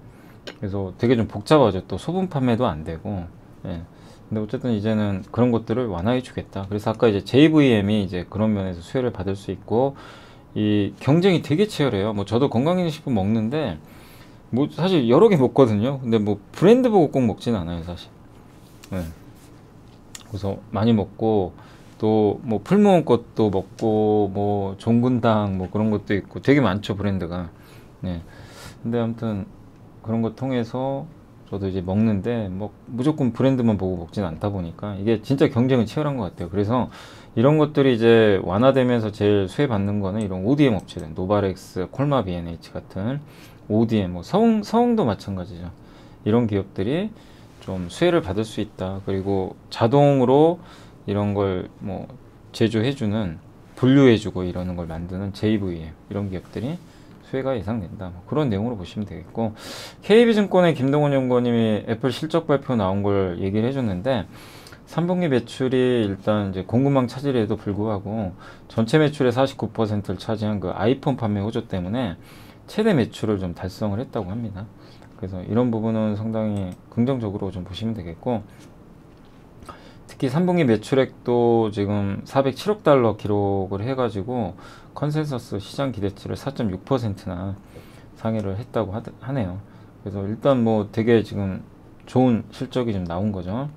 그래서 되게 좀 복잡하죠. 또 소분 판매도 안 되고, 예. 근데 어쨌든 이제는 그런 것들을 완화해 주겠다. 그래서 아까 이제 JVM이 이제 그런 면에서 수혜를 받을 수 있고, 이 경쟁이 되게 치열해요. 뭐 저도 건강기능식품 먹는데 뭐 사실 여러 개 먹거든요. 근데 뭐 브랜드 보고 꼭 먹지는 않아요, 사실. 네. 그래서 많이 먹고 또 뭐 풀무원 것도 먹고 뭐 종근당 뭐 그런 것도 있고 되게 많죠, 브랜드가. 네. 근데 아무튼 그런 거 통해서 저도 이제 먹는데 뭐 무조건 브랜드만 보고 먹진 않다 보니까 이게 진짜 경쟁은 치열한 것 같아요. 그래서 이런 것들이 이제 완화되면서 제일 수혜받는 거는 이런 ODM 업체들, 노바렉스, 콜마 B&H 같은 ODM, 뭐 서웅도 마찬가지죠. 이런 기업들이 좀 수혜를 받을 수 있다. 그리고 자동으로 이런 걸 뭐 제조해주는, 분류해주고 이러는 걸 만드는 JVM, 이런 기업들이 수혜가 예상된다. 뭐 그런 내용으로 보시면 되겠고, KB증권의 김동원 연구원님이 애플 실적 발표 나온 걸 얘기를 해줬는데 3분기 매출이 일단 이제 공급망 차질에도 불구하고 전체 매출의 49%를 차지한 그 아이폰 판매 호조 때문에 최대 매출을 좀 달성을 했다고 합니다. 그래서 이런 부분은 상당히 긍정적으로 좀 보시면 되겠고, 특히 3분기 매출액도 지금 407억 달러 기록을 해가지고 컨센서스 시장 기대치를 4.6%나 상회를 했다고 하네요. 그래서 일단 뭐 되게 지금 좋은 실적이 좀 나온 거죠.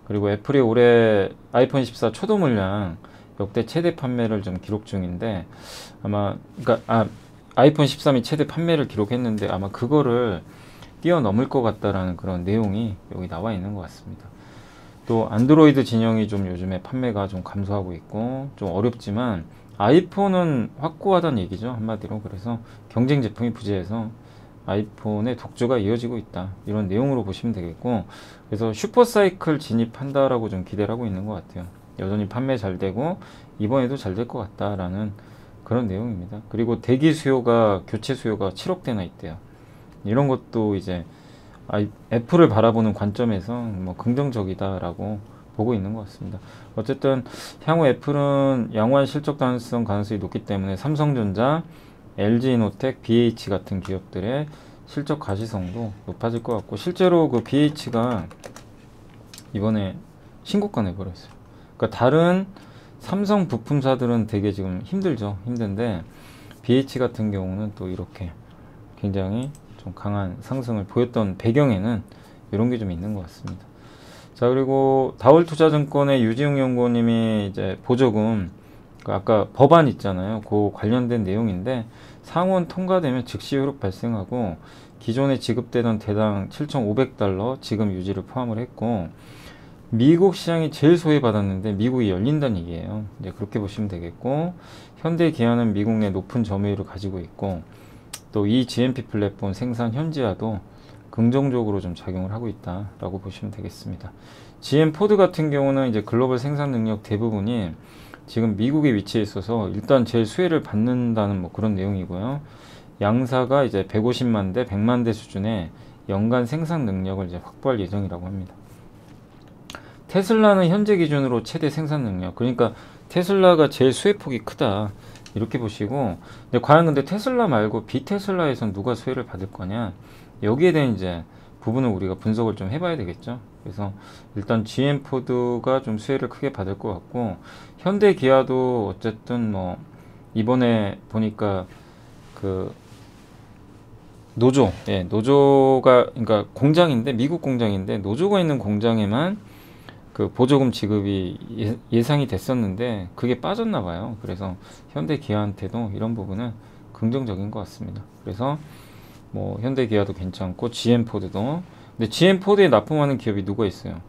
그리고 애플이 올해 아이폰 14 초도 물량 역대 최대 판매를 좀 기록 중인데, 아마 그러니까 아이폰 13이 최대 판매를 기록했는데 아마 그거를 뛰어넘을 것 같다라는 그런 내용이 여기 나와 있는 것 같습니다. 또 안드로이드 진영이 좀 요즘에 판매가 좀 감소하고 있고 좀 어렵지만 아이폰은 확고하다는 얘기죠, 한마디로. 그래서 경쟁 제품이 부재해서 아이폰의 독주가 이어지고 있다, 이런 내용으로 보시면 되겠고, 그래서 슈퍼사이클 진입한다라고 좀 기대를 하고 있는 것 같아요. 여전히 판매 잘 되고 이번에도 잘 될 것 같다라는 그런 내용입니다. 그리고 대기 수요가, 교체 수요가 7억 대나 있대요. 이런 것도 이제 애플을 바라보는 관점에서 뭐 긍정적이다라고 보고 있는 것 같습니다. 어쨌든 향후 애플은 양호한 실적 가능성 가능성이 높기 때문에 삼성전자, LG이노텍, BH 같은 기업들의 실적 가시성도 높아질 것 같고, 실제로 그 BH가 이번에 신고가 내버렸어요. 그러니까 다른 삼성 부품사들은 되게 지금 힘들죠. 힘든데 BH 같은 경우는 또 이렇게 굉장히 좀 강한 상승을 보였던 배경에는 이런 게 좀 있는 것 같습니다. 자, 그리고 다월투자증권의 유지웅 연구원님이 이제 보조금, 아까 법안 있잖아요. 그 관련된 내용인데 상원 통과되면 즉시 효력 발생하고 기존에 지급되던 대당 7,500달러 지급 유지를 포함을 했고, 미국 시장이 제일 소외받았는데 미국이 열린다는 얘기예요. 이제 그렇게 보시면 되겠고, 현대 기아는 미국 내 높은 점유율을 가지고 있고, 또 이 GMP 플랫폼 생산 현지화도 긍정적으로 좀 작용을 하고 있다라고 보시면 되겠습니다. GM 포드 같은 경우는 이제 글로벌 생산 능력 대부분이 지금 미국에 위치해 있어서 일단 제일 수혜를 받는다는 뭐 그런 내용이고요. 양사가 이제 150만 대, 100만 대 수준의 연간 생산 능력을 이제 확보할 예정이라고 합니다. 테슬라는 현재 기준으로 최대 생산 능력, 그러니까 테슬라가 제일 수혜폭이 크다, 이렇게 보시고, 근데 과연 근데 테슬라 말고 비테슬라에선 누가 수혜를 받을 거냐, 여기에 대한 이제 부분을 우리가 분석을 좀 해봐야 되겠죠. 그래서 일단 GM 포드가 좀 수혜를 크게 받을 것 같고, 현대 기아도 어쨌든 뭐 이번에 보니까 그 노조가, 그러니까 공장인데, 미국 공장인데 노조가 있는 공장에만 그 보조금 지급이 예상이 됐었는데 그게 빠졌나 봐요. 그래서 현대 기아한테도 이런 부분은 긍정적인 것 같습니다. 그래서 뭐 현대 기아도 괜찮고 GM 포드도. 근데 GM 포드에 납품하는 기업이 누가 있어요?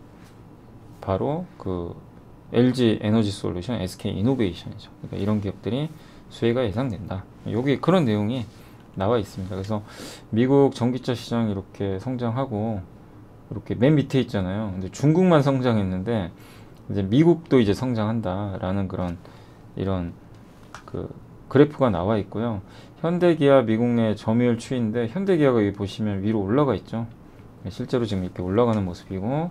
바로 그 LG 에너지 솔루션, SK 이노베이션이죠. 그러니까 이런 기업들이 수혜가 예상된다. 여기 그런 내용이 나와 있습니다. 그래서 미국 전기차 시장 이렇게 성장하고, 이렇게 맨 밑에 있잖아요. 근데 중국만 성장했는데 이제 미국도 이제 성장한다라는 그런 이런 그 그래프가 나와 있고요. 현대기아 미국 내 점유율 추이인데 현대기아가 여기 보시면 위로 올라가 있죠. 실제로 지금 이렇게 올라가는 모습이고,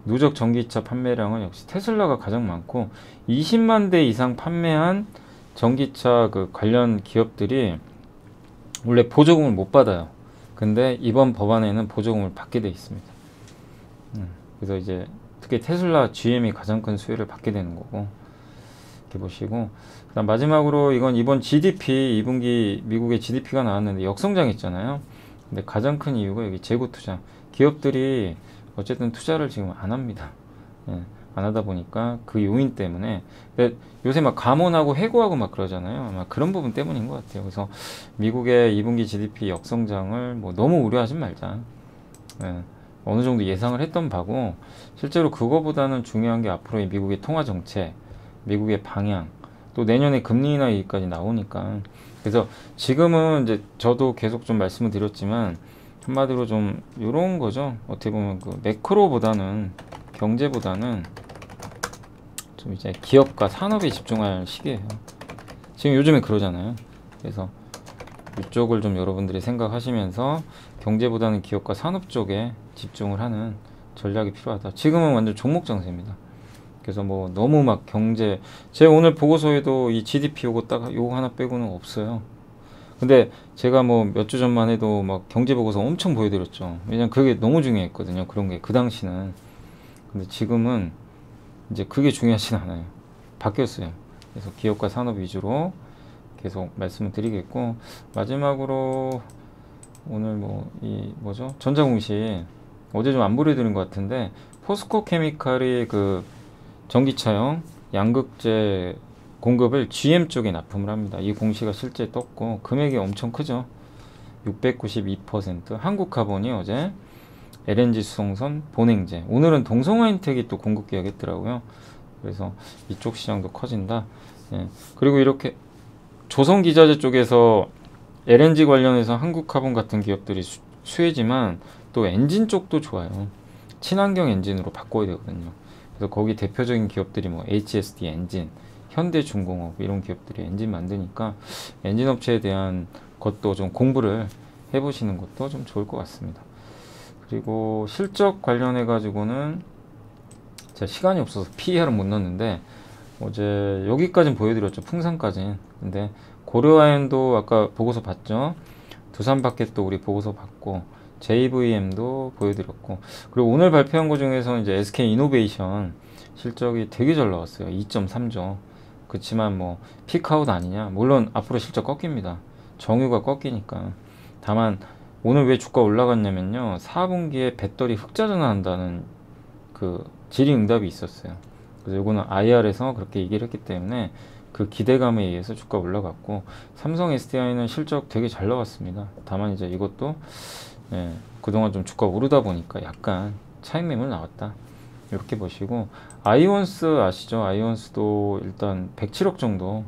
누적 전기차 판매량은 역시 테슬라가 가장 많고 20만 대 이상 판매한 전기차 그 관련 기업들이 원래 보조금을 못 받아요. 근데 이번 법안에는 보조금을 받게 돼 있습니다. 그래서 이제 특히 테슬라, GM이 가장 큰 수혜를 받게 되는 거고, 이렇게 보시고, 그다음 마지막으로 이건 이번 GDP 2분기 미국의 GDP가 나왔는데 역성장했잖아요. 근데 가장 큰 이유가 여기 재고 투자. 기업들이 어쨌든 투자를 지금 안 합니다. 예, 안 하다 보니까 그 요인 때문에. 근데 요새 막 감원하고 해고하고 막 그러잖아요. 아마 그런 부분 때문인 것 같아요. 그래서 미국의 2분기 GDP 역성장을 뭐 너무 우려하지 말자. 예, 어느 정도 예상을 했던 바고, 실제로 그거보다는 중요한 게 앞으로의 미국의 통화 정책, 미국의 방향, 또 내년에 금리 인하 얘기까지 나오니까. 그래서 지금은 이제 저도 계속 좀 말씀을 드렸지만 한마디로 좀 이런 거죠. 어떻게 보면 그 매크로보다는, 경제보다는 좀 이제 기업과 산업에 집중할 시기예요. 지금 요즘에 그러잖아요. 그래서 이쪽을 좀 여러분들이 생각하시면서 경제보다는 기업과 산업 쪽에 집중을 하는 전략이 필요하다. 지금은 완전 종목 장세입니다. 그래서 뭐 너무 막 경제, 제 오늘 보고서에도 이 GDP 요거 딱 요거 하나 빼고는 없어요. 근데 제가 뭐 몇 주 전만 해도 막 경제 보고서 엄청 보여드렸죠. 왜냐면 그게 너무 중요했거든요. 그런 게 그 당시는. 근데 지금은 이제 그게 중요하진 않아요. 바뀌었어요. 그래서 기업과 산업 위주로 계속 말씀을 드리겠고, 마지막으로 오늘 뭐 이 뭐죠? 전자공시 어제 좀 안 보여드린 것 같은데, 포스코 케미칼이 그 전기차용 양극재 공급을 GM 쪽에 납품을 합니다. 이 공시가 실제 떴고 금액이 엄청 크죠. 692%. 한국카본이 어제 LNG 수송선 본행제, 오늘은 동성화인텍이 또 공급 계약했더라고요. 그래서 이쪽 시장도 커진다. 예. 그리고 이렇게 조선기자재 쪽에서 LNG 관련해서 한국카본 같은 기업들이 수혜지만 또 엔진 쪽도 좋아요. 친환경 엔진으로 바꿔야 되거든요. 그래서 거기 대표적인 기업들이 뭐 HSD 엔진, 현대중공업 이런 기업들이 엔진 만드니까 엔진 업체에 대한 것도 좀 공부를 해보시는 것도 좀 좋을 것 같습니다. 그리고 실적 관련해 가지고는 제가 시간이 없어서 PER은 못 넣었는데 어제 여기까지는 보여드렸죠. 풍산까지는. 근데 고려아연도 아까 보고서 봤죠. 두산바켓도 우리 보고서 봤고, JVM도 보여드렸고, 그리고 오늘 발표한 것 중에서는 이제 SK이노베이션 실적이 되게 잘 나왔어요. 2.3조. 그렇지만 뭐 피크아웃 아니냐. 물론 앞으로 실적 꺾입니다. 정유가 꺾이니까. 다만 오늘 왜 주가 올라갔냐면요, 4분기에 배터리 흑자 전환한다는 그 질의응답이 있었어요. 그래서 이거는 IR에서 그렇게 얘기를 했기 때문에 그 기대감에 의해서 주가 올라갔고, 삼성 SDI는 실적 되게 잘 나왔습니다. 다만 이제 이것도 그동안 좀 주가 오르다 보니까 약간 차익 매물 나왔다. 이렇게 보시고, 아이온스 아시죠? 아이온스도 일단 107억 정도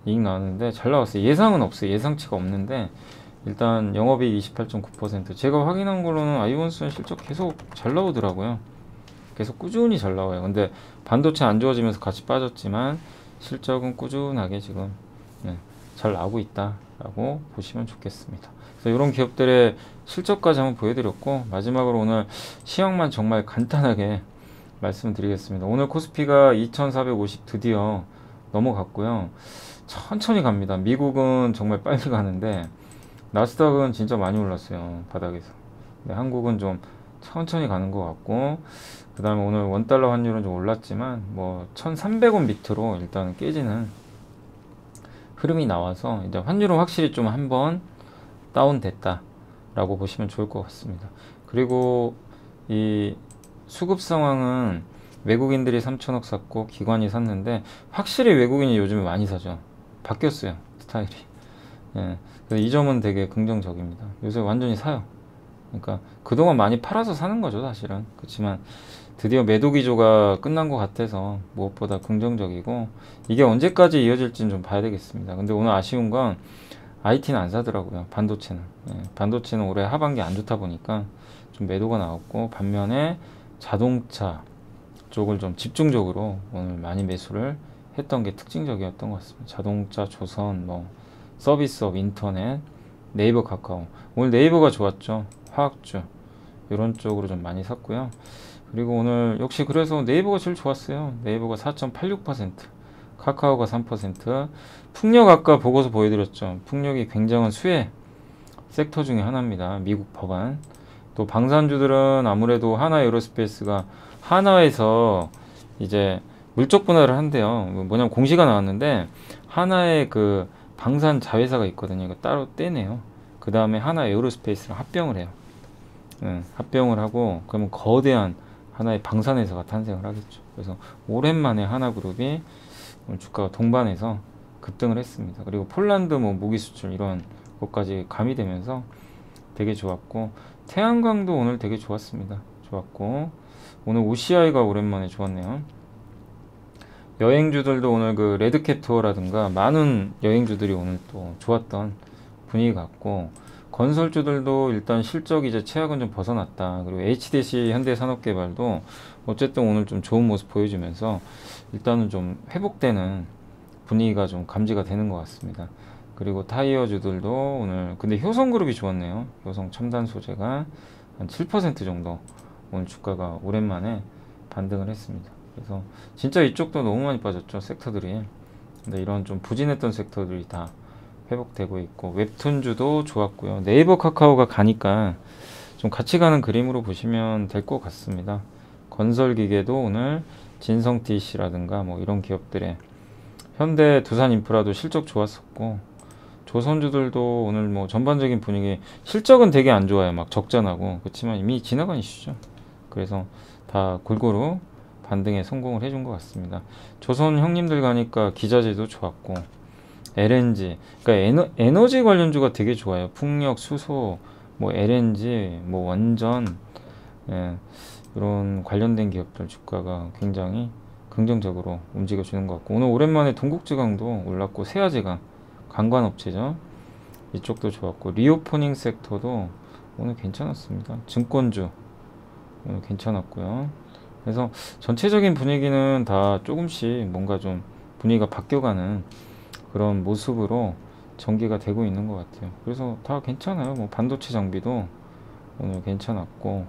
이익 나왔는데 잘 나왔어요. 예상은 없어요. 예상치가 없는데 일단 영업이익 28.9%. 제가 확인한 걸로는 아이온스는 실적 계속 잘 나오더라고요. 계속 꾸준히 잘 나와요. 근데 반도체 안 좋아지면서 같이 빠졌지만 실적은 꾸준하게 지금 잘 나오고 있다라고 보시면 좋겠습니다. 그래서 이런 기업들의 실적까지 한번 보여드렸고, 마지막으로 오늘 시황만 정말 간단하게 말씀드리겠습니다. 오늘 코스피가 2450 드디어 넘어갔고요. 천천히 갑니다. 미국은 정말 빨리 가는데 나스닥은 진짜 많이 올랐어요. 바닥에서. 근데 한국은 좀 천천히 가는 것 같고, 그 다음에 오늘 원달러 환율은 좀 올랐지만 뭐 1300원 밑으로 일단은 깨지는 흐름이 나와서 이제 환율은 확실히 좀 한번 다운됐다 라고 보시면 좋을 것 같습니다. 그리고 이 수급 상황은 외국인들이 3천억 샀고 기관이 샀는데, 확실히 외국인이 요즘에 많이 사죠. 바뀌었어요, 스타일이. 그래서 이 점은 되게 긍정적입니다. 요새 완전히 사요. 그러니까 그동안 많이 팔아서 사는 거죠, 사실은. 그렇지만 드디어 매도 기조가 끝난 것 같아서 무엇보다 긍정적이고, 이게 언제까지 이어질지는 좀 봐야 되겠습니다. 근데 오늘 아쉬운 건 IT는 안 사더라고요. 반도체는. 반도체는 올해 하반기 안 좋다 보니까 좀 매도가 나왔고, 반면에 자동차 쪽을 좀 집중적으로 오늘 많이 매수를 했던 게 특징적이었던 것 같습니다. 자동차, 조선, 뭐 서비스업, 인터넷, 네이버, 카카오. 오늘 네이버가 좋았죠. 화학주 이런 쪽으로 좀 많이 샀고요. 그리고 오늘 역시 그래서 네이버가 제일 좋았어요. 네이버가 4.86%, 카카오가 3%. 풍력 아까 보고서 보여드렸죠. 풍력이 굉장한 수혜 섹터 중에 하나입니다. 미국 법안. 또 방산주들은 아무래도 하나 에어로스페이스가 하나에서 이제 물적 분할을 한대요. 뭐냐면 공시가 나왔는데 하나의 그 방산 자회사가 있거든요. 이거 따로 떼네요. 그 다음에 하나 에어로스페이스랑 합병을 해요. 합병을 하고 그러면 거대한 하나의 방산회사가 탄생을 하겠죠. 그래서 오랜만에 하나그룹이 오늘 주가가 동반해서 급등을 했습니다. 그리고 폴란드 뭐 무기 수출 이런 것까지 가미되면서 되게 좋았고, 태양광도 오늘 되게 좋았습니다. 좋았고, 오늘 OCI가 오랜만에 좋았네요. 여행주들도 오늘 그 레드캣 투어라든가 많은 여행주들이 오늘 또 좋았던 분위기 같고, 건설주들도 일단 실적 이제 최악은 좀 벗어났다. 그리고 HDC 현대산업개발도 어쨌든 오늘 좀 좋은 모습 보여주면서 일단은 좀 회복되는 분위기가 좀 감지가 되는 것 같습니다. 그리고 타이어주들도 오늘 근데 효성그룹이 좋았네요. 효성 첨단 소재가 한 7% 정도 오늘 주가가 오랜만에 반등을 했습니다. 그래서 진짜 이쪽도 너무 많이 빠졌죠, 섹터들이. 근데 이런 좀 부진했던 섹터들이 다 회복되고 있고, 웹툰주도 좋았고요. 네이버 카카오가 가니까 좀 같이 가는 그림으로 보시면 될 것 같습니다. 건설기계도 오늘 진성TC라든가 뭐 이런 기업들의, 현대 두산인프라도 실적 좋았었고, 조선주들도 오늘 뭐 전반적인 분위기, 실적은 되게 안 좋아요. 막 적자나고. 그렇지만 이미 지나간 이슈죠. 그래서 다 골고루 반등에 성공을 해준 것 같습니다. 조선 형님들 가니까 기자재도 좋았고, LNG, 그러니까 에너지 관련주가 되게 좋아요. 풍력, 수소, 뭐 LNG, 뭐 원전, 예, 이런 관련된 기업들 주가가 굉장히 긍정적으로 움직여주는 것 같고, 오늘 오랜만에 동국지강도 올랐고, 세아제강, 관광업체죠. 이쪽도 좋았고, 리오포닝 섹터도 오늘 괜찮았습니다. 증권주 오늘 괜찮았고요. 그래서 전체적인 분위기는 다 조금씩 뭔가 좀 분위기가 바뀌어가는 그런 모습으로 전개가 되고 있는 것 같아요. 그래서 다 괜찮아요. 뭐 반도체 장비도 오늘 괜찮았고,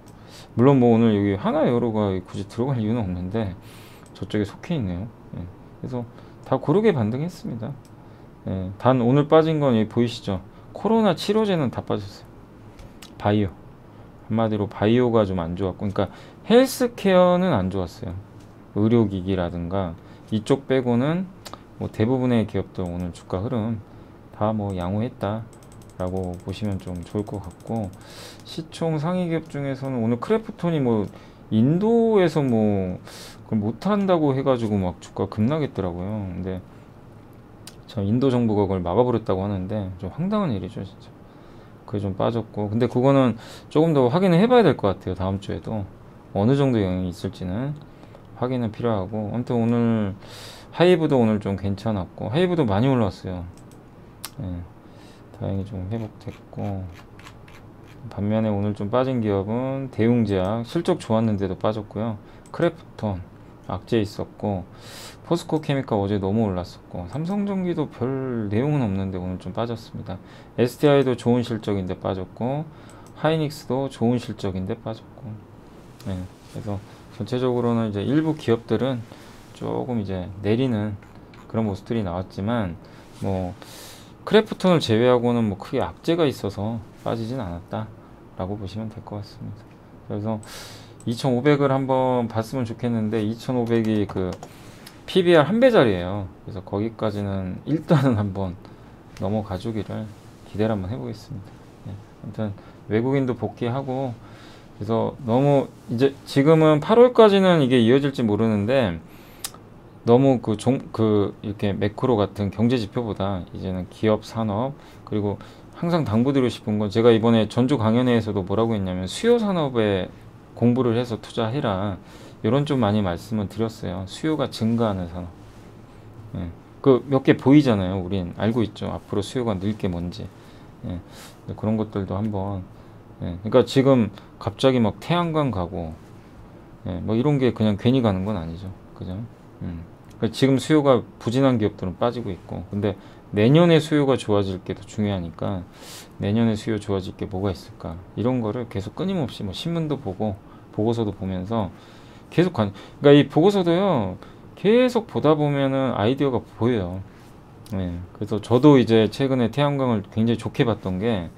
물론 뭐 오늘 여기 하나여로가 굳이 들어갈 이유는 없는데 저쪽에 속해 있네요. 예. 그래서 다 고르게 반등했습니다. 예. 단 오늘 빠진 건 여기 보이시죠? 코로나 치료제는 다 빠졌어요. 바이오, 한마디로 바이오가 좀 안 좋았고, 그러니까 헬스케어는 안 좋았어요. 의료기기라든가 이쪽 빼고는 뭐 대부분의 기업들 오늘 주가 흐름 다 뭐 양호했다 라고 보시면 좀 좋을 것 같고, 시총 상위 기업 중에서는 오늘 크래프톤이 뭐 인도에서 뭐 그걸 못한다고 해가지고 막 주가 급락했더라고요. 근데 참 인도 정부가 그걸 막아버렸다고 하는데 좀 황당한 일이죠, 진짜. 그게 좀 빠졌고, 근데 그거는 조금 더 확인을 해봐야 될 것 같아요. 다음 주에도 어느 정도 영향이 있을지는 확인은 필요하고, 아무튼 오늘 하이브도 오늘 좀 괜찮았고, 하이브도 많이 올랐어요. 예, 다행히 좀 회복됐고, 반면에 오늘 좀 빠진 기업은 대웅제약, 실적 좋았는데도 빠졌고요. 크래프톤 악재 있었고, 포스코 케미칼 어제 너무 올랐었고, 삼성전기도 별 내용은 없는데 오늘 좀 빠졌습니다. STI도 좋은 실적인데 빠졌고, 하이닉스도 좋은 실적인데 빠졌고, 예, 그래서 전체적으로는 이제 일부 기업들은 조금 이제 내리는 그런 모습들이 나왔지만, 뭐 크래프톤을 제외하고는 뭐 크게 악재가 있어서 빠지진 않았다 라고 보시면 될 것 같습니다. 그래서 2500을 한번 봤으면 좋겠는데, 2500이 그 PBR 한 배짜리예요. 그래서 거기까지는 일단은 한번 넘어가 주기를 기대를 한번 해보겠습니다. 네. 아무튼 외국인도 복귀하고, 그래서 너무 이제 지금은 8월까지는 이게 이어질지 모르는데, 너무 이렇게 매크로 같은 경제 지표보다 이제는 기업, 산업, 그리고 항상 당부드리고 싶은 건, 제가 이번에 전주 강연회에서도 뭐라고 했냐면, 수요 산업에 공부를 해서 투자해라, 이런 좀 많이 말씀을 드렸어요. 수요가 증가하는 산업. 예. 그 몇 개 보이잖아요. 우린 알고 있죠. 앞으로 수요가 늘 게 뭔지. 예. 그런 것들도 한번. 예. 그러니까 지금 갑자기 막 태양광 가고, 예. 뭐 이런 게 그냥 괜히 가는 건 아니죠. 그죠? 그러니까 지금 수요가 부진한 기업들은 빠지고 있고, 근데 내년에 수요가 좋아질 게 더 중요하니까, 내년에 수요 좋아질 게 뭐가 있을까, 이런 거를 계속 끊임없이 뭐 신문도 보고 보고서도 보면서 계속 그러니까 이 보고서도요, 계속 보다 보면은 아이디어가 보여요. 네. 그래서 저도 이제 최근에 태양광을 굉장히 좋게 봤던 게,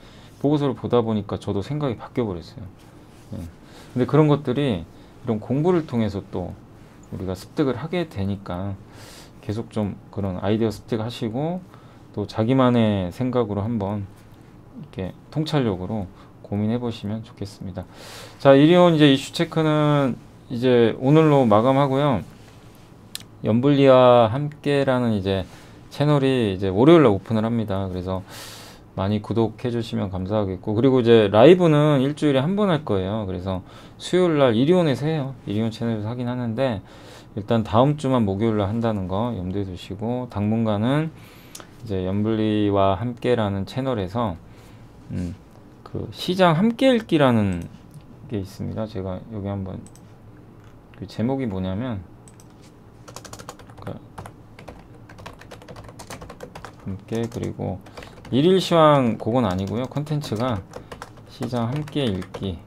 보고서를 보다 보니까 저도 생각이 바뀌어 버렸어요. 네. 근데 그런 것들이 이런 공부를 통해서 또 우리가 습득을 하게 되니까, 계속 좀 그런 아이디어 습득하시고 또 자기만의 생각으로 한번 이렇게 통찰력으로 고민해 보시면 좋겠습니다. 자, 이리온 이제 이슈 체크는 이제 오늘로 마감하고요. 연불리와 함께라는 이제 채널이 이제 월요일 날 오픈을 합니다. 그래서 많이 구독해 주시면 감사하겠고, 그리고 이제 라이브는 일주일에 한 번 할 거예요. 그래서 수요일 날 이리온에서 해요. 이리온 채널에서 하긴 하는데, 일단 다음 주만 목요일 날 한다는 거 염두에 두시고, 당분간은 이제 연불리와 함께라는 채널에서 그 시장 함께 읽기라는 게 있습니다. 제가 여기 한번, 그 제목이 뭐냐면 함께, 그리고 일일 시황 그건 아니고요. 콘텐츠가 시장 함께 읽기,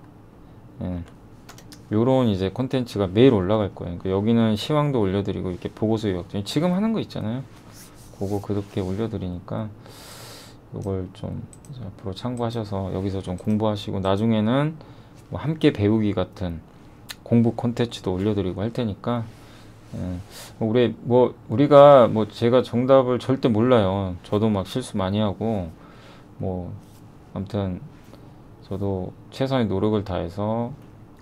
요런 이제 콘텐츠가 매일 올라갈 거예요. 그러니까 여기는 시황도 올려드리고, 이렇게 보고서 요약전 지금 하는 거 있잖아요. 그거 그렇게 올려드리니까 요걸 좀 앞으로 참고하셔서 여기서 좀 공부하시고, 나중에는 뭐 함께 배우기 같은 공부 콘텐츠도 올려드리고 할 테니까, 우리가 제가 정답을 절대 몰라요. 저도 막 실수 많이 하고, 아무튼 저도 최선의 노력을 다해서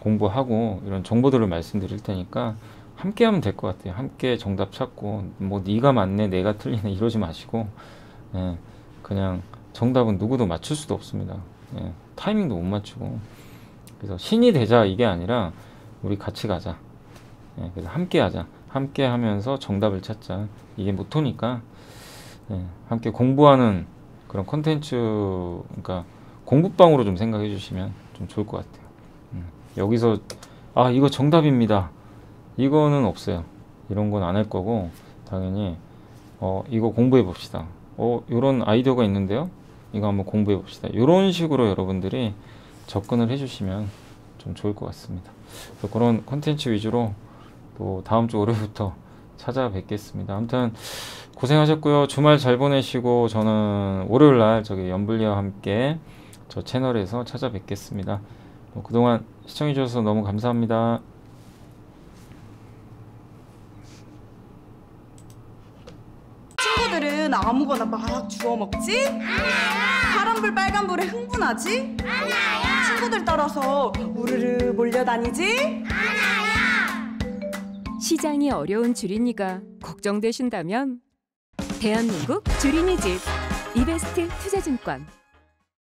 공부하고 이런 정보들을 말씀드릴 테니까 함께 하면 될 것 같아요. 함께 정답 찾고, 네가 맞네 내가 틀리네 이러지 마시고, 그냥 정답은 누구도 맞출 수도 없습니다. 타이밍도 못 맞추고. 그래서 신이 되자 이게 아니라 우리 같이 가자. 그래서 함께 하자. 함께 하면서 정답을 찾자. 이게 모토니까, 함께 공부하는 그런 콘텐츠, 그러니까 공부방으로 좀 생각해 주시면 좀 좋을 것 같아요. 여기서 이거 정답입니다, 이거는 없어요. 이런 건 안 할 거고, 당연히 이거 공부해 봅시다. 요런 아이디어가 있는데요, 이거 한번 공부해 봅시다. 이런 식으로 여러분들이 접근을 해 주시면 좀 좋을 것 같습니다. 그래서 그런 콘텐츠 위주로 또 다음 주 월요일부터 찾아뵙겠습니다. 아무튼 고생하셨고요. 주말 잘 보내시고, 저는 월요일 날 저기 연불리와 함께 저 채널에서 찾아뵙겠습니다. 그동안 시청해 주셔서 너무 감사합니다. 친구들은 아무거나 막 주워 먹지? 파란불 빨간불에 흥분하지? 친구들 따라서 우르르 몰려다니지? 시장이 어려운 주린이가 걱정되신다면 대한민국 주린이 집 이베스트 투자증권.